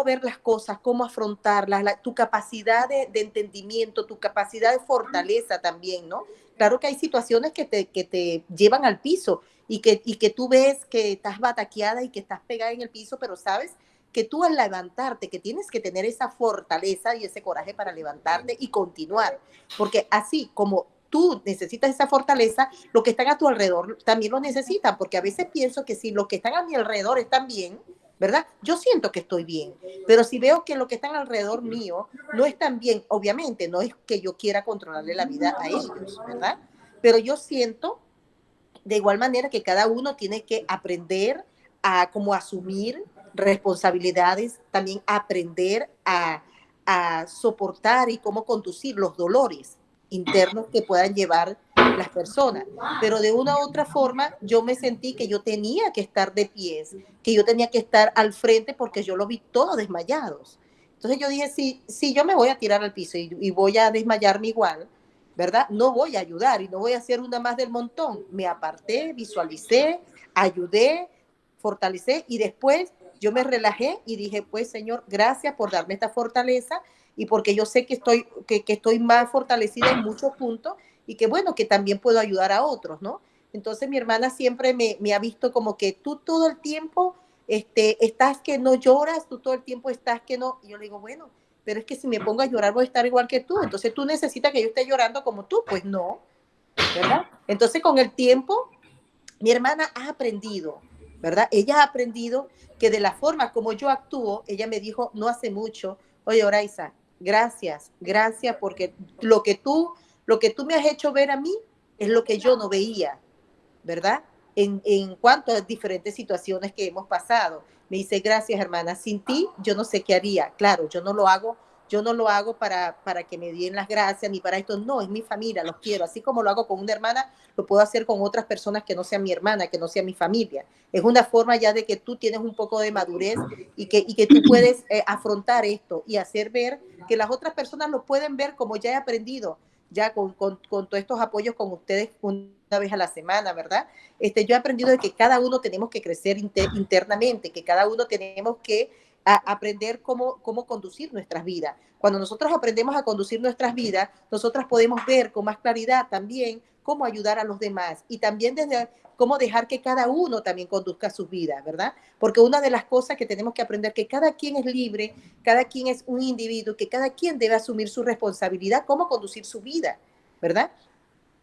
ver las cosas, cómo afrontarlas, tu capacidad de entendimiento, tu capacidad de fortaleza también, ¿no? Claro que hay situaciones que te llevan al piso y que tú ves que estás bataqueada y que estás pegada en el piso, pero sabes que tú al levantarte, que tienes que tener esa fortaleza y ese coraje para levantarte y continuar, porque así como tú necesitas esa fortaleza, los que están a tu alrededor también lo necesitan, porque a veces pienso que si los que están a mi alrededor están bien, ¿verdad? Yo siento que estoy bien, pero si veo que los que están alrededor mío no están bien, obviamente no es que yo quiera controlarle la vida a ellos, ¿verdad? Pero yo siento de igual manera que cada uno tiene que aprender a como asumir responsabilidades, también aprender a soportar y cómo conducir los dolores internos que puedan llevar las personas. Pero de una u otra forma, yo me sentí que yo tenía que estar de pies, que yo tenía que estar al frente porque yo lo vi todos desmayados. Entonces yo dije, si yo me voy a tirar al piso y voy a desmayarme igual, ¿verdad? No voy a ayudar y no voy a ser una más del montón. Me aparté, visualicé, ayudé, fortalecé y después yo me relajé y dije, pues Señor, gracias por darme esta fortaleza y porque yo sé que estoy más fortalecida en muchos puntos y que bueno, que también puedo ayudar a otros, ¿no? Entonces mi hermana siempre me ha visto como que tú todo el tiempo estás que no lloras, tú todo el tiempo estás que no. Y yo le digo, bueno, pero es que si me pongo a llorar voy a estar igual que tú, entonces tú necesitas que yo esté llorando como tú, pues no, ¿verdad? Entonces con el tiempo, mi hermana ha aprendido, ¿verdad? Ella ha aprendido que de la forma como yo actúo, ella me dijo no hace mucho, oye, Oraiza, gracias, gracias porque lo que tú me has hecho ver a mí es lo que yo no veía, ¿verdad? En cuanto a diferentes situaciones que hemos pasado. Me dice, gracias, hermana, sin ti yo no sé qué haría. Claro, yo no lo hago para que me den las gracias ni para esto. No, es mi familia, los quiero. Así como lo hago con una hermana, lo puedo hacer con otras personas que no sean mi hermana, que no sean mi familia. Es una forma ya de que tú tienes un poco de madurez y que tú puedes afrontar esto y hacer ver que las otras personas lo pueden ver como ya he aprendido ya con todos estos apoyos con ustedes una vez a la semana, ¿verdad? Yo he aprendido de que cada uno tenemos que crecer internamente, que cada uno tenemos que aprender cómo conducir nuestras vidas. Cuando nosotros aprendemos a conducir nuestras vidas, nosotros podemos ver con más claridad también cómo ayudar a los demás y también desde cómo dejar que cada uno también conduzca su vida, ¿verdad? Porque una de las cosas que tenemos que aprender que cada quien es libre, cada quien es un individuo, que cada quien debe asumir su responsabilidad, cómo conducir su vida, ¿verdad?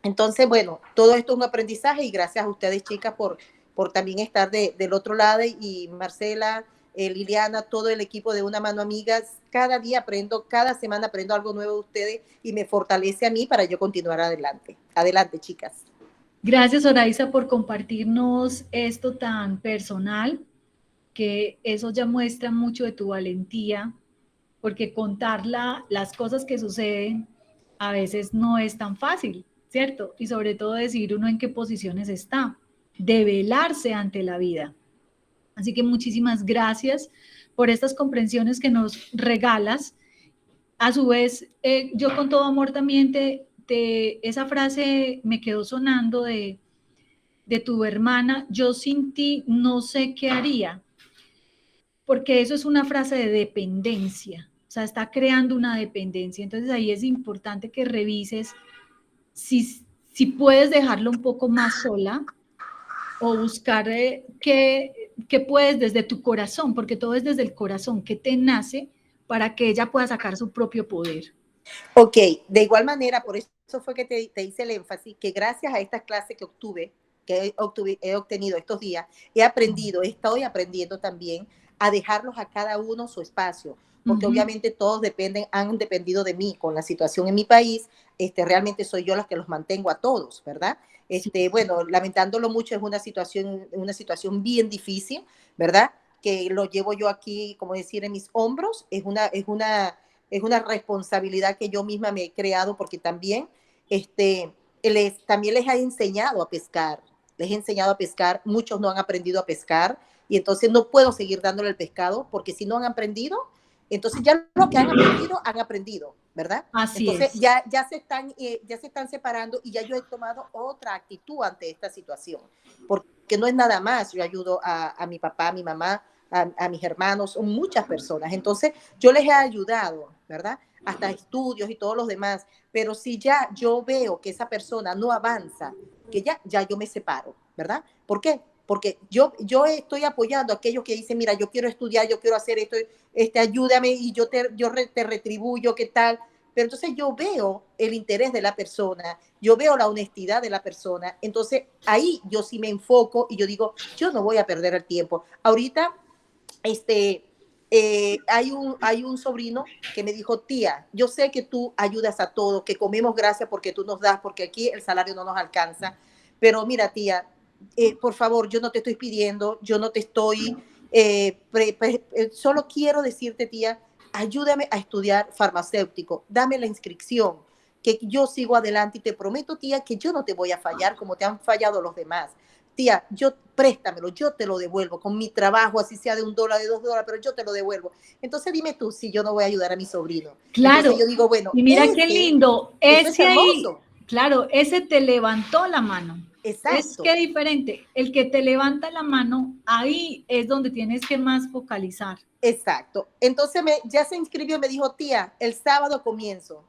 Entonces, bueno, todo esto es un aprendizaje y gracias a ustedes, chicas, por también estar del otro lado y Marcela, Liliana, todo el equipo de Una Mano Amigas. Cada día aprendo, cada semana aprendo algo nuevo de ustedes y me fortalece a mí para yo continuar adelante. Adelante, chicas. Gracias, Oraiza, por compartirnos esto tan personal, que eso ya muestra mucho de tu valentía, porque contar las cosas que suceden a veces no es tan fácil, ¿cierto? Y sobre todo decir uno en qué posiciones está, develarse ante la vida. Así que muchísimas gracias por estas comprensiones que nos regalas. A su vez, yo con todo amor también esa frase me quedó sonando de tu hermana, yo sin ti no sé qué haría, porque eso es una frase de dependencia, o sea, está creando una dependencia. Entonces ahí es importante que revises si puedes dejarlo un poco más sola o buscar qué puedes desde tu corazón, porque todo es desde el corazón, qué te nace para que ella pueda sacar su propio poder. Ok, de igual manera, por eso fue que te hice el énfasis, que gracias a estas clases he obtenido estos días, estoy aprendiendo también a dejarlos a cada uno su espacio, porque obviamente todos han dependido de mí con la situación en mi país, realmente soy yo la que los mantengo a todos, ¿verdad? Bueno, lamentándolo mucho, es una situación bien difícil, ¿verdad? Que lo llevo yo aquí, como decir, en mis hombros, es una responsabilidad que yo misma me he creado porque también, también les he enseñado a pescar, muchos no han aprendido a pescar y entonces no puedo seguir dándole el pescado porque si no han aprendido, entonces ya lo que han aprendido, ¿verdad? Así entonces es. ya se están separando y ya yo he tomado otra actitud ante esta situación, porque no es nada más, yo ayudo a mi papá, a mi mamá, a mis hermanos, son muchas personas. Entonces, yo les he ayudado, ¿verdad? Hasta estudios y todos los demás. Pero si ya yo veo que esa persona no avanza, que ya yo me separo, ¿verdad? ¿Por qué? Porque yo estoy apoyando a aquellos que dicen, mira, yo quiero estudiar, yo quiero hacer esto, ayúdame y yo te retribuyo, ¿qué tal? Pero entonces yo veo el interés de la persona, yo veo la honestidad de la persona, entonces ahí yo sí me enfoco y yo digo, yo no voy a perder el tiempo. Ahorita hay un sobrino que me dijo, tía, yo sé que tú ayudas a todos, que comemos gracias porque tú nos das, porque aquí el salario no nos alcanza, pero mira, tía, por favor, yo no te estoy pidiendo, yo no te estoy, solo quiero decirte, tía, ayúdame a estudiar farmacéutico, dame la inscripción, que yo sigo adelante y te prometo, tía, que yo no te voy a fallar como te han fallado los demás. Tía, préstamelo, yo te lo devuelvo con mi trabajo, así sea de $1, de $2, pero yo te lo devuelvo. Entonces dime tú si yo no voy a ayudar a mi sobrino. Claro. Entonces yo digo, bueno, Y mira qué lindo, eso es ese ahí, hermoso. claro, ese te levantó la mano. Es Exacto. que diferente, el que te levanta la mano, ahí es donde tienes que más focalizar. Exacto. Entonces ya se inscribió, me dijo, tía, el sábado comienzo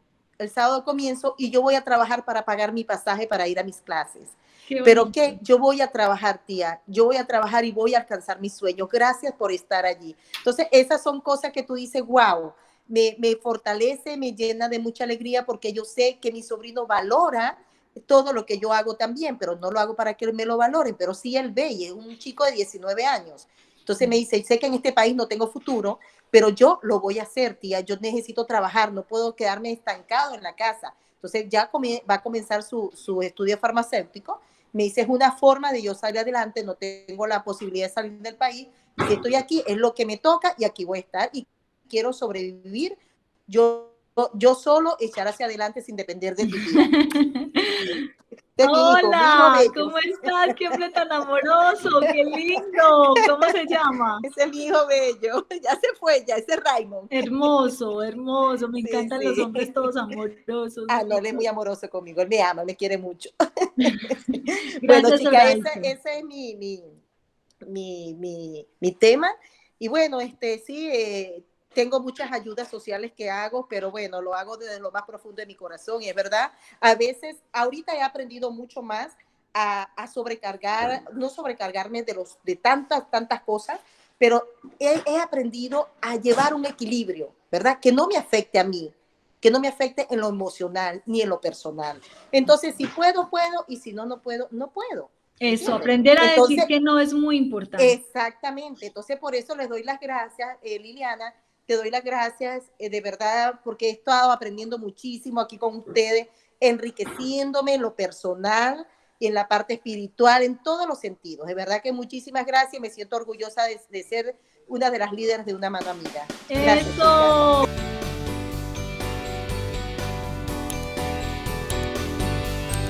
y yo voy a trabajar para pagar mi pasaje para ir a mis clases. Qué Pero bonito. que yo voy a trabajar, tía, yo voy a trabajar y voy a alcanzar mis sueños. Gracias por estar allí. Entonces, esas son cosas que tú dices, wow, me fortalece, me llena de mucha alegría porque yo sé que mi sobrino valora todo lo que yo hago también, pero no lo hago para que él me lo valore, pero sí él ve y es un chico de 19 años. Entonces me dice, sé que en este país no tengo futuro, pero yo lo voy a hacer, tía, yo necesito trabajar, no puedo quedarme estancado en la casa. Entonces ya va a comenzar su estudio farmacéutico. Me dice, es una forma de yo salir adelante, no tengo la posibilidad de salir del país. Si estoy aquí, es lo que me toca y aquí voy a estar y quiero sobrevivir yo solo, echar hacia adelante sin depender de ti, tía. Este es mi hijo Hola, bello. ¿cómo estás? ¡Qué hombre tan amoroso! ¡Qué lindo! ¿Cómo se llama? Ese es mi hijo bello. Ya se fue, ya ese es Raymond. Hermoso, hermoso. Me Sí, encantan los sí. hombres todos amorosos. Ah, no, él es muy amoroso conmigo. Él me ama, me quiere mucho. Bueno, Gracias, chica, Zoraida. ese es mi tema. Y bueno, sí, tengo muchas ayudas sociales que hago, pero bueno, lo hago desde lo más profundo de mi corazón. Y es verdad, a veces, ahorita he aprendido mucho más a sobrecargar, no sobrecargarme de tantas cosas, pero he aprendido a llevar un equilibrio, ¿verdad? Que no me afecte a mí, que no me afecte en lo emocional ni en lo personal. Entonces, si puedo, puedo, y si no, no puedo, no puedo. Eso, ¿Entiendes? aprender a decir Entonces, que no es muy importante. exactamente. Entonces, por eso les doy las gracias, Liliana, te doy las gracias de verdad, porque he estado aprendiendo muchísimo aquí con ustedes, enriqueciéndome en lo personal, en la parte espiritual, en todos los sentidos. De verdad que muchísimas gracias, me siento orgullosa de ser una de las líderes de Una Mano Amiga. Gracias. ¡Eso!